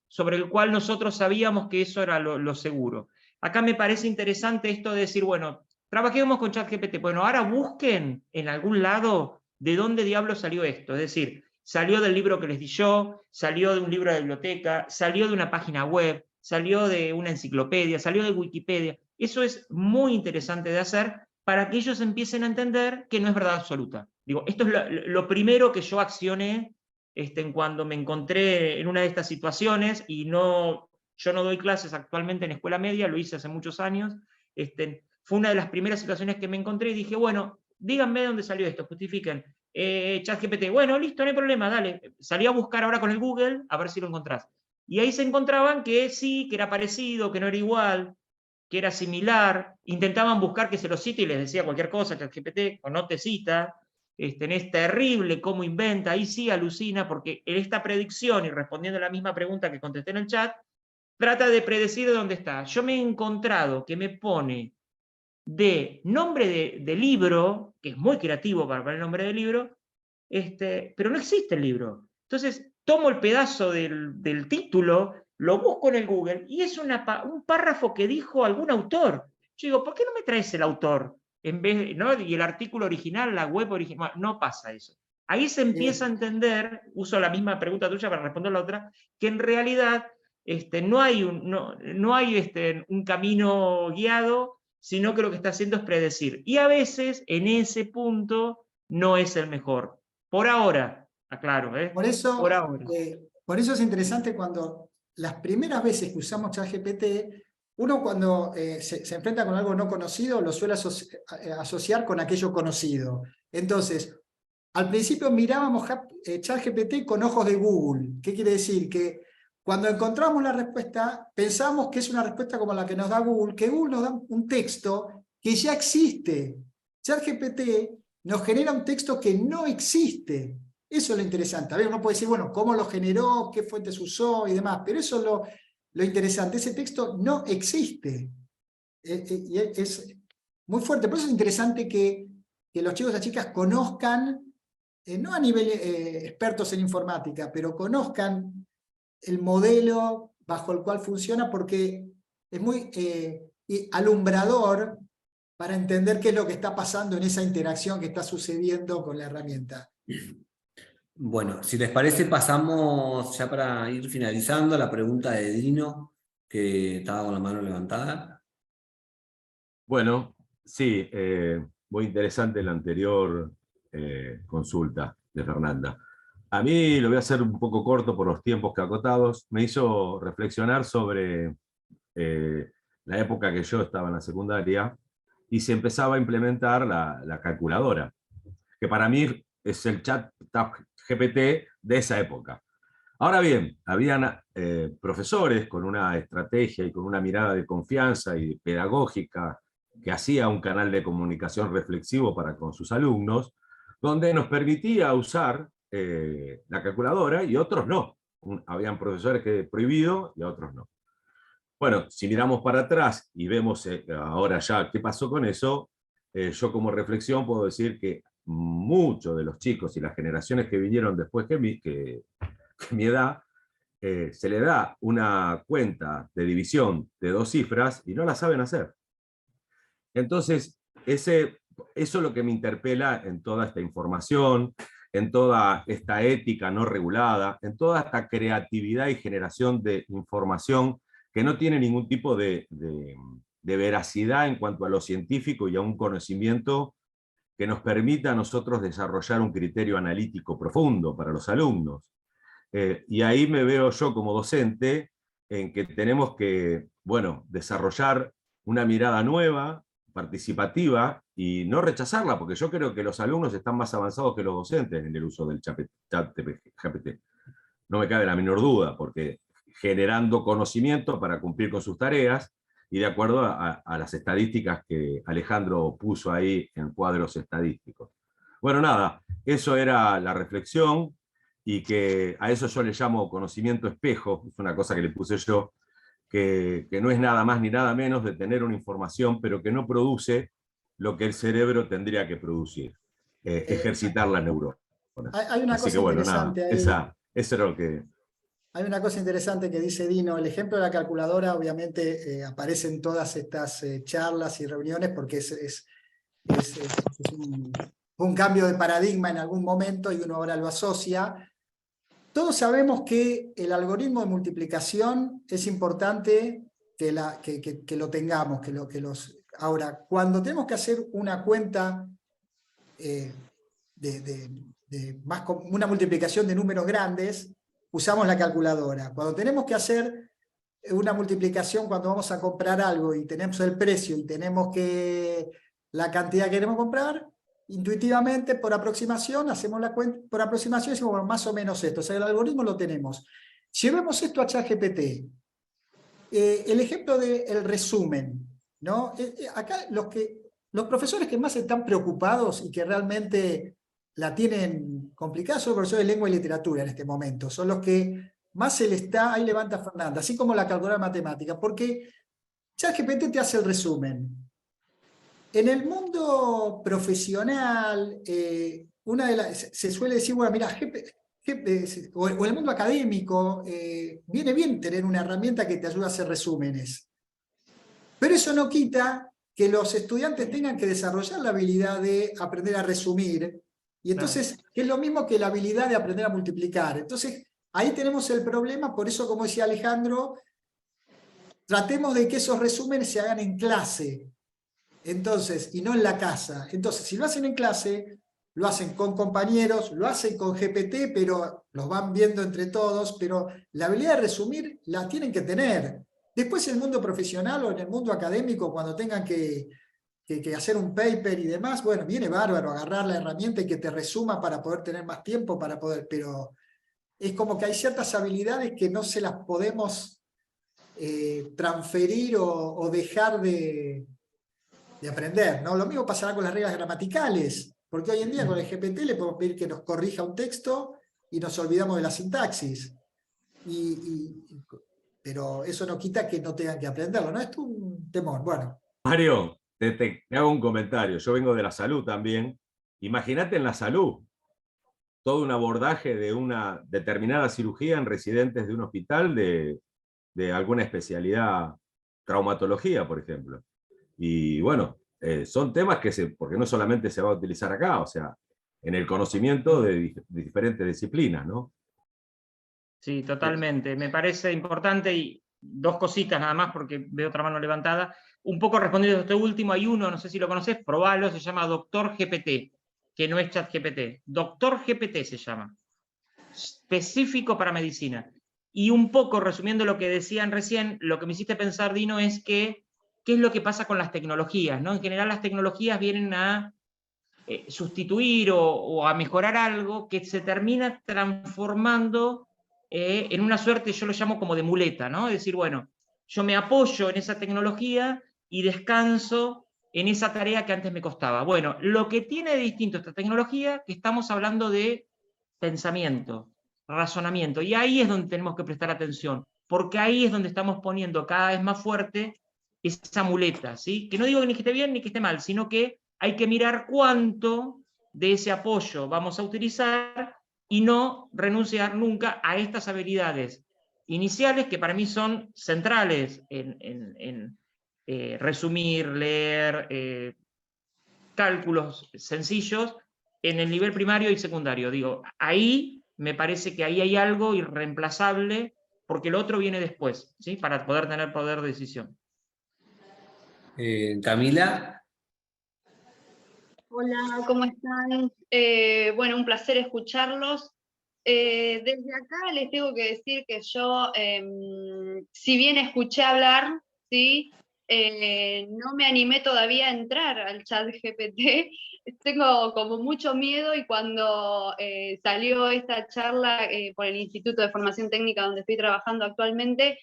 sobre el cual nosotros sabíamos que eso era lo seguro. Acá me parece interesante esto de decir, bueno, trabajemos con ChatGPT. Bueno, ahora busquen en algún lado de dónde diablo salió esto. Es decir, salió del libro que les di yo, salió de un libro de biblioteca, salió de una página web, salió de una enciclopedia, salió de Wikipedia. Eso es muy interesante de hacer para que ellos empiecen a entender que no es verdad absoluta. Digo, esto es lo primero que yo accioné cuando me encontré en una de estas situaciones y no Yo no doy clases actualmente en escuela media, lo hice hace muchos años. Fue una de las primeras situaciones que me encontré y dije, bueno, díganme de dónde salió esto, justifiquen. ChatGPT, bueno, listo, no hay problema, dale. Salí a buscar ahora con el Google a ver si lo encontrás. Y ahí se encontraban que sí, que era parecido, que no era igual, que era similar. Intentaban buscar que se lo cite y les decía cualquier cosa, ChatGPT, o no te cita. Es terrible cómo inventa, ahí sí alucina, porque en esta predicción, y respondiendo a la misma pregunta que contesté en el chat, trata de predecir dónde está. Yo me he encontrado que me pone de nombre de libro, que es muy creativo para poner el nombre del libro, pero no existe el libro. Entonces, tomo el pedazo del título, lo busco en el Google, y es un párrafo que dijo algún autor. Yo digo, ¿por qué no me traes el autor? En vez, ¿no? Y el artículo original, la web original, no pasa eso. Ahí se empieza a entender, uso la misma pregunta tuya para responder la otra, que en realidad no hay un camino guiado, sino que lo que está haciendo es predecir. Y a veces, en ese punto, no es el mejor. Por ahora, aclaro, Por eso, por ahora. Por eso es interesante cuando las primeras veces que usamos ChatGPT, uno cuando se enfrenta con algo no conocido lo suele asociar con aquello conocido. Entonces, al principio mirábamos ChatGPT con ojos de Google. ¿Qué quiere decir? Que cuando encontramos la respuesta, pensamos que es una respuesta como la que nos da Google, que Google nos da un texto que ya existe. ChatGPT nos genera un texto que no existe. Eso es lo interesante. A ver, uno puede decir, bueno, ¿cómo lo generó? ¿Qué fuentes usó? Y demás. Pero eso es lo interesante. Ese texto no existe. Y es muy fuerte. Por eso es interesante que los chicos y las chicas conozcan, no a nivel expertos en informática, pero conozcan el modelo bajo el cual funciona, porque es muy alumbrador para entender qué es lo que está pasando en esa interacción que está sucediendo con la herramienta. Bueno, si les parece, pasamos ya para ir finalizando la pregunta de Dino, que estaba con la mano levantada. Bueno, sí, muy interesante la anterior consulta de Fernanda. A mí lo voy a hacer un poco corto por los tiempos que acotados. Me hizo reflexionar sobre la época que yo estaba en la secundaria y se empezaba a implementar la calculadora, que para mí es el chat GPT de esa época. Ahora bien, habían profesores con una estrategia y con una mirada de confianza y pedagógica que hacía un canal de comunicación reflexivo para con sus alumnos, donde nos permitía usar la calculadora y otros no. Habían profesores que prohibido y otros no. Bueno, si miramos para atrás y vemos ahora ya qué pasó con eso, yo como reflexión puedo decir que muchos de los chicos y las generaciones que vinieron después que mi edad, se le da una cuenta de división de 2 cifras y no la saben hacer. Entonces, eso es lo que me interpela en toda esta información, en toda esta ética no regulada, en toda esta creatividad y generación de información que no tiene ningún tipo de veracidad en cuanto a lo científico y a un conocimiento que nos permita a nosotros desarrollar un criterio analítico profundo para los alumnos. Y ahí me veo yo como docente en que tenemos que, bueno, desarrollar una mirada nueva, participativa, y no rechazarla, porque yo creo que los alumnos están más avanzados que los docentes en el uso del chat GPT. No me cabe la menor duda, porque generando conocimiento para cumplir con sus tareas, y de acuerdo a las estadísticas que Alejandro puso ahí en cuadros estadísticos. Bueno, nada, eso era la reflexión, y que a eso yo le llamo conocimiento espejo, es una cosa que le puse yo, que no es nada más ni nada menos de tener una información, pero que no produce lo que el cerebro tendría que producir, ejercitar las neuronas. Hay una Así cosa que bueno, interesante nada, ahí. eso era lo que... Hay una cosa interesante que dice Dino, el ejemplo de la calculadora obviamente aparece en todas estas charlas y reuniones porque es un cambio de paradigma en algún momento y uno ahora lo asocia. Todos sabemos que el algoritmo de multiplicación es importante que lo tengamos. Ahora, cuando tenemos que hacer una cuenta una multiplicación de números grandes, usamos la calculadora. Cuando tenemos que hacer una multiplicación cuando vamos a comprar algo y tenemos el precio y tenemos la cantidad que queremos comprar, intuitivamente, por aproximación, hacemos la cuenta, por aproximación decimos, bueno, más o menos esto, o sea, el algoritmo lo tenemos. Llevemos esto a ChatGPT. El ejemplo del resumen, ¿no? Acá los profesores que más están preocupados y que realmente la tienen complicada son los profesores de lengua y literatura en este momento, son los que más se le está, ahí levanta Fernanda, así como la calculadora matemática, porque ChatGPT te hace el resumen. En el mundo profesional, se suele decir, bueno, mira, o en el mundo académico, viene bien tener una herramienta que te ayuda a hacer resúmenes. Pero eso no quita que los estudiantes tengan que desarrollar la habilidad de aprender a resumir, y entonces, que es lo mismo que la habilidad de aprender a multiplicar. Entonces, ahí tenemos el problema, por eso, como decía Alejandro, tratemos de que esos resúmenes se hagan en clase, entonces, y no en la casa. Entonces, si lo hacen en clase, lo hacen con compañeros, lo hacen con GPT, pero los van viendo entre todos, pero la habilidad de resumir la tienen que tener. Después, en el mundo profesional o en el mundo académico, cuando tengan que hacer un paper y demás, bueno, viene bárbaro agarrar la herramienta y que te resuma para poder tener más tiempo, pero es como que hay ciertas habilidades que no se las podemos transferir o dejar de aprender, ¿no? Lo mismo pasará con las reglas gramaticales, porque hoy en día con el GPT le podemos pedir que nos corrija un texto y nos olvidamos de la sintaxis. Pero eso no quita que no tengan que aprenderlo, ¿no? Esto es un temor. Bueno. Mario, te hago un comentario. Yo vengo de la salud también. Imagínate en la salud, todo un abordaje de una determinada cirugía en residentes de un hospital de alguna especialidad, traumatología, por ejemplo. Y bueno, son temas porque no solamente se va a utilizar acá, o sea, en el conocimiento de diferentes disciplinas, ¿no? Sí, totalmente. Me parece importante, y dos cositas nada más, porque veo otra mano levantada. Un poco respondiendo a este último, hay uno, no sé si lo conoces, probalo, se llama Doctor GPT, que no es ChatGPT. Doctor GPT se llama, específico para medicina. Y un poco, resumiendo lo que decían recién, lo que me hiciste pensar, Dino, es que qué es lo que pasa con las tecnologías, ¿no? En general las tecnologías vienen a sustituir o a mejorar algo que se termina transformando en una suerte, yo lo llamo como de muleta, ¿no? Es decir, bueno, yo me apoyo en esa tecnología y descanso en esa tarea que antes me costaba. Bueno, lo que tiene de distinto esta tecnología, que estamos hablando de pensamiento, razonamiento, y ahí es donde tenemos que prestar atención, porque ahí es donde estamos poniendo cada vez más fuerte esa muleta, ¿sí? Que no digo ni que esté bien ni que esté mal, sino que hay que mirar cuánto de ese apoyo vamos a utilizar y no renunciar nunca a estas habilidades iniciales que para mí son centrales en resumir, leer, cálculos sencillos en el nivel primario y secundario. Digo, ahí me parece que ahí hay algo irreemplazable porque el otro viene después, ¿sí? Para poder tener poder de decisión. Camila. Hola, ¿cómo están? Bueno, un placer escucharlos. Desde acá les tengo que decir que yo, si bien escuché hablar, ¿sí? No me animé todavía a entrar al chat GPT. Tengo como mucho miedo y cuando salió esta charla por el Instituto de Formación Técnica donde estoy trabajando actualmente,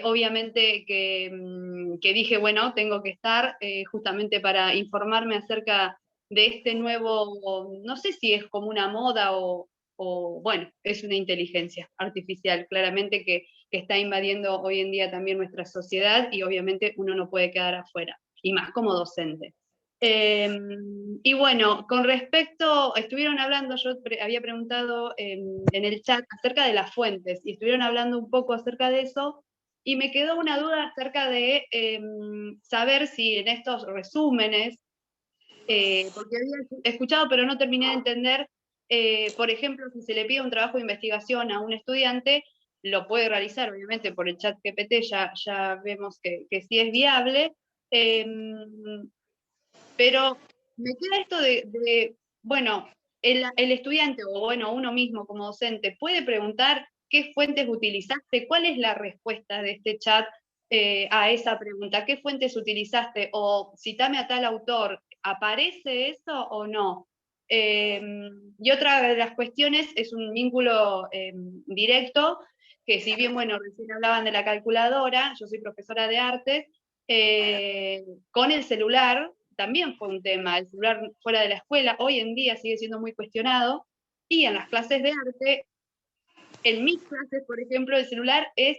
obviamente que dije, bueno, tengo que estar justamente para informarme acerca de este nuevo, no sé si es como una moda o bueno, es una inteligencia artificial, claramente que está invadiendo hoy en día también nuestra sociedad y obviamente uno no puede quedar afuera, y más como docente. Y bueno, con respecto, estuvieron hablando, yo había preguntado en el chat acerca de las fuentes, y estuvieron hablando un poco acerca de eso, y me quedó una duda acerca de saber si en estos resúmenes, porque había escuchado pero no terminé de entender, por ejemplo, si se le pide un trabajo de investigación a un estudiante, lo puede realizar, obviamente, por el chat GPT, ya vemos que sí es viable, pero me queda esto bueno, el estudiante, o bueno, uno mismo como docente, puede preguntar qué fuentes utilizaste, cuál es la respuesta de este chat a esa pregunta, qué fuentes utilizaste, o citame a tal autor, ¿aparece eso o no? Y otra de las cuestiones es un vínculo directo, que si bien, bueno, recién hablaban de la calculadora, yo soy profesora de artes, con el celular también fue un tema, el celular fuera de la escuela, hoy en día sigue siendo muy cuestionado, y en las clases de arte, en mis clases, por ejemplo, el celular es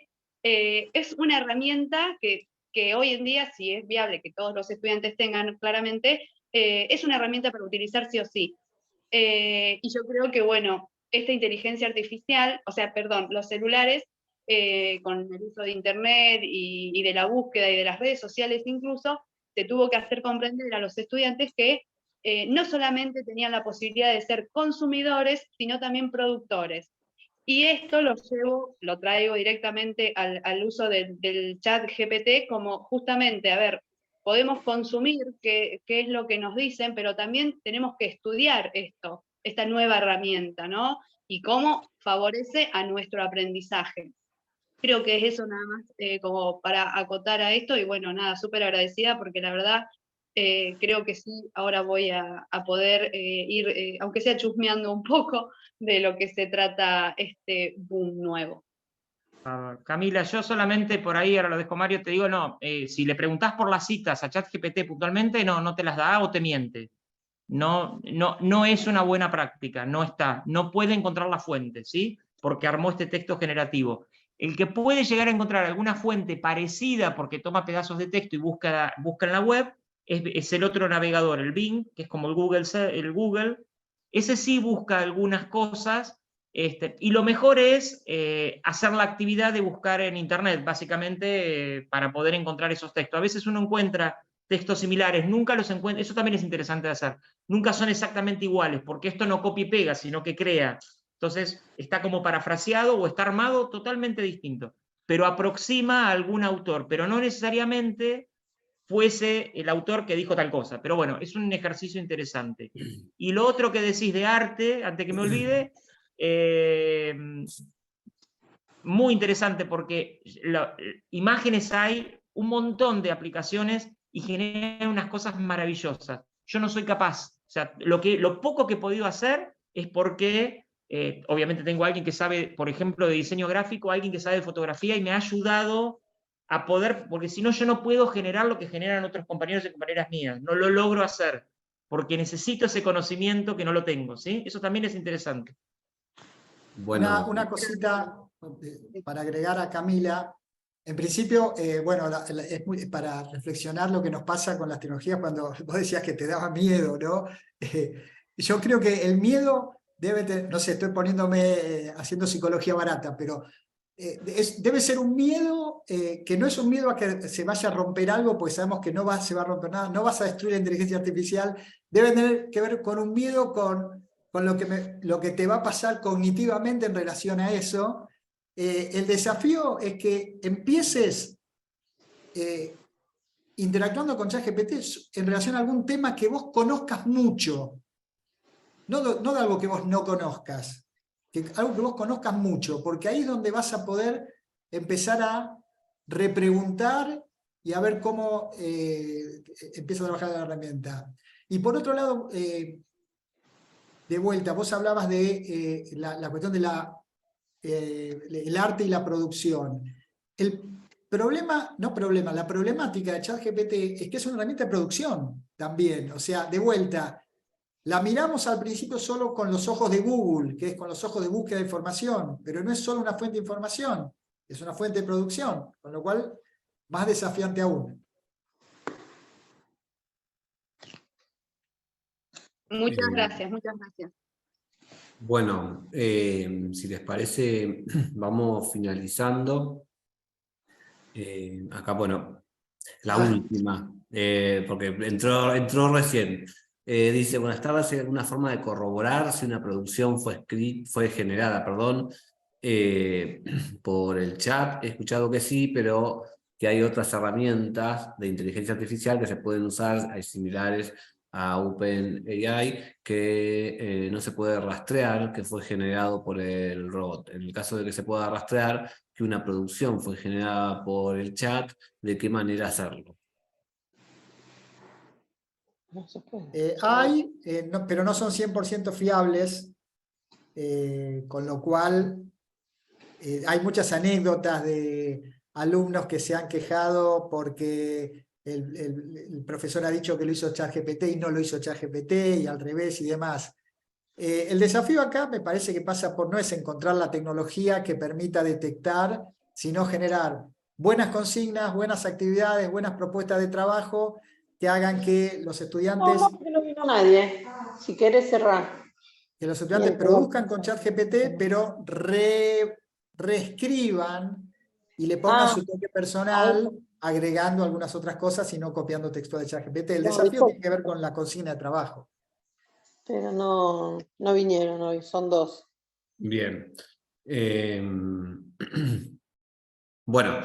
una herramienta que hoy en día, si es viable que todos los estudiantes tengan claramente, es una herramienta para utilizar sí o sí. Y yo creo que, bueno, esta inteligencia artificial, o sea, perdón, los celulares, con el uso de Internet y de la búsqueda y de las redes sociales incluso, se tuvo que hacer comprender a los estudiantes que no solamente tenían la posibilidad de ser consumidores, sino también productores. Y esto lo traigo directamente al uso del chat GPT como justamente, a ver, podemos consumir qué es lo que nos dicen, pero también tenemos que estudiar esta nueva herramienta, ¿no? Y cómo favorece a nuestro aprendizaje. Creo que es eso nada más como para acotar a esto, y bueno, nada, súper agradecida porque la verdad creo que sí, ahora voy a poder ir, aunque sea chusmeando un poco, de lo que se trata este boom nuevo. Camila, yo solamente por ahí, ahora lo dejo Mario, te digo, no, si le preguntás por las citas a ChatGPT puntualmente, no te las da o te miente. No es una buena práctica, no está, no puede encontrar la fuente, ¿sí? Porque armó este texto generativo. El que puede llegar a encontrar alguna fuente parecida porque toma pedazos de texto y busca en la web, es el otro navegador, el Bing, que es como el Google. Ese sí busca algunas cosas, y lo mejor es hacer la actividad de buscar en Internet, básicamente, para poder encontrar esos textos. A veces uno encuentra textos similares, nunca los encuentra, eso también es interesante de hacer, nunca son exactamente iguales, porque esto no copia y pega, sino que crea. Entonces, está como parafraseado o está armado totalmente distinto, pero aproxima a algún autor, pero no necesariamente fuese el autor que dijo tal cosa. Pero bueno, es un ejercicio interesante. Y lo otro que decís de arte, antes que me olvide, muy interesante porque imágenes hay, un montón de aplicaciones y generan unas cosas maravillosas. Yo no soy capaz, o sea, lo poco que he podido hacer es porque obviamente tengo a alguien que sabe, por ejemplo, de diseño gráfico, alguien que sabe de fotografía y me ha ayudado a poder, porque si no yo no puedo generar lo que generan otros compañeros y compañeras mías, no lo logro hacer, porque necesito ese conocimiento que no lo tengo, ¿sí? Eso también es interesante. Bueno. Una cosita para agregar a Camila. En principio, bueno, es para reflexionar lo que nos pasa con las tecnologías cuando vos decías que te daba miedo, ¿no? Yo creo que el miedo debe tener, no sé, estoy poniéndome, haciendo psicología barata, pero debe ser un miedo que no es un miedo a que se vaya a romper algo, porque sabemos que se va a romper nada, no vas a destruir la inteligencia artificial, debe tener que ver con un miedo con lo que te va a pasar cognitivamente en relación a eso. El desafío es que empieces interactuando con ChatGPT en relación a algún tema que vos conozcas mucho, no de algo que vos no conozcas, algo que vos conozcas mucho, porque ahí es donde vas a poder empezar a repreguntar y a ver cómo empieza a trabajar la herramienta. Y por otro lado, de vuelta, vos hablabas de la cuestión de el arte y la producción. La problemática de ChatGPT es que es una herramienta de producción también. O sea, de vuelta, la miramos al principio solo con los ojos de Google, que es con los ojos de búsqueda de información, pero no es solo una fuente de información, es una fuente de producción, con lo cual, más desafiante aún. Muchas gracias, muchas gracias. Bueno, si les parece, vamos finalizando. Acá, bueno, la última, porque entró recién. Dice, buenas tardes, ¿hay alguna forma de corroborar si una producción fue generada, por el chat? He escuchado que sí, pero que hay otras herramientas de inteligencia artificial que se pueden usar, hay similares OpenAI, que no se puede rastrear que fue generado por el robot. En el caso de que se pueda rastrear que una producción fue generada por el chat, ¿de qué manera hacerlo? Hay, pero no son 100% fiables, con lo cual hay muchas anécdotas de alumnos que se han quejado porque el profesor ha dicho que lo hizo ChatGPT y no lo hizo ChatGPT y al revés y demás. El desafío acá me parece que pasa por no es encontrar la tecnología que permita detectar, sino generar buenas consignas, buenas actividades, buenas propuestas de trabajo que hagan que los estudiantes... No, porque no vino nadie. Si querés cerrar. Que los estudiantes produzcan con ChatGPT, pero reescriban y le pongan su toque personal, agregando algunas otras cosas y no copiando texto de ChatGPT. El desafío tiene que ver con la consigna de trabajo. Pero no vinieron hoy, son 2. Bien. Bueno,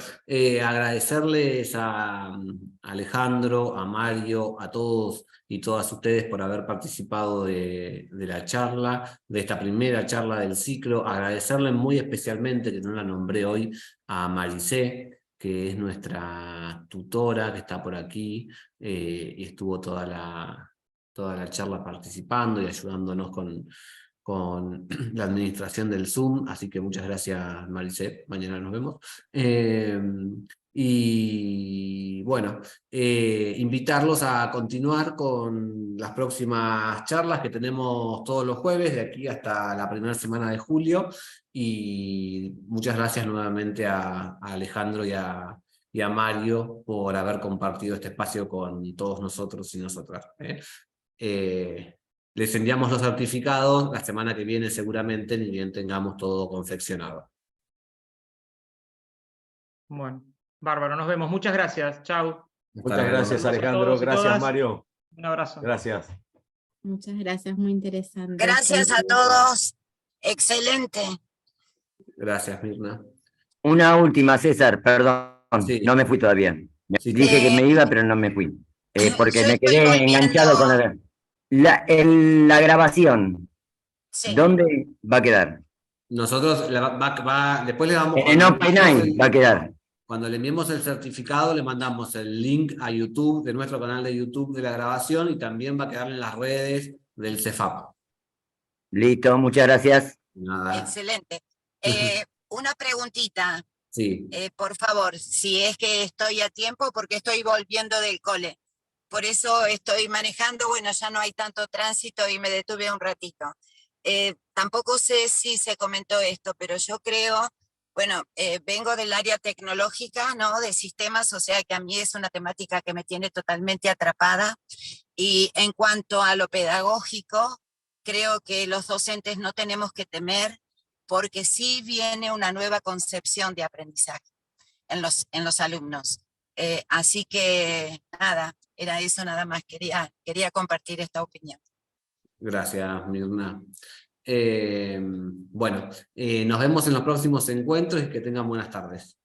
agradecerles a Alejandro, a Mario, a todos y todas ustedes por haber participado de la charla, de esta primera charla del ciclo. Agradecerle muy especialmente, que no la nombré hoy, a Maricé, que es nuestra tutora, que está por aquí, y estuvo toda la charla participando y ayudándonos con la administración del Zoom, así que muchas gracias, Maricé, mañana nos vemos. Y bueno, invitarlos a continuar con las próximas charlas que tenemos todos los jueves, de aquí hasta la primera semana de julio, y muchas gracias nuevamente a Alejandro y a Mario por haber compartido este espacio con todos nosotros y nosotras. Les enviamos los certificados la semana que viene seguramente, ni bien tengamos todo confeccionado. Bueno, bárbaro, nos vemos. Muchas gracias. Chau. Muchas gracias, Alejandro. Gracias, Mario. Un abrazo. Gracias. Muchas gracias, muy interesante. Gracias a todos. Excelente. Gracias, Mirna. Una última, César, perdón. Sí. No me fui todavía. Sí, Dije que me iba, pero no me fui. Porque me quedé enganchado con la grabación. Sí. ¿Dónde va a quedar? Nosotros después le damos... En OpenAI va a quedar. Cuando le enviemos el certificado, le mandamos el link a YouTube, de nuestro canal de YouTube de la grabación, y también va a quedar en las redes del CEFAP. Listo, muchas gracias. Nada. Excelente. Una preguntita. Sí. Por favor, si es que estoy a tiempo, porque estoy volviendo del cole. Por eso estoy manejando, bueno, ya no hay tanto tránsito y me detuve un ratito. Tampoco sé si se comentó esto, pero yo creo, bueno, vengo del área tecnológica, ¿no? De sistemas, o sea que a mí es una temática que me tiene totalmente atrapada. Y en cuanto a lo pedagógico, creo que los docentes no tenemos que temer, porque sí viene una nueva concepción de aprendizaje en los alumnos. Así que nada, era eso nada más, quería compartir esta opinión. Gracias, Mirna. Bueno, nos vemos en los próximos encuentros y que tengan buenas tardes.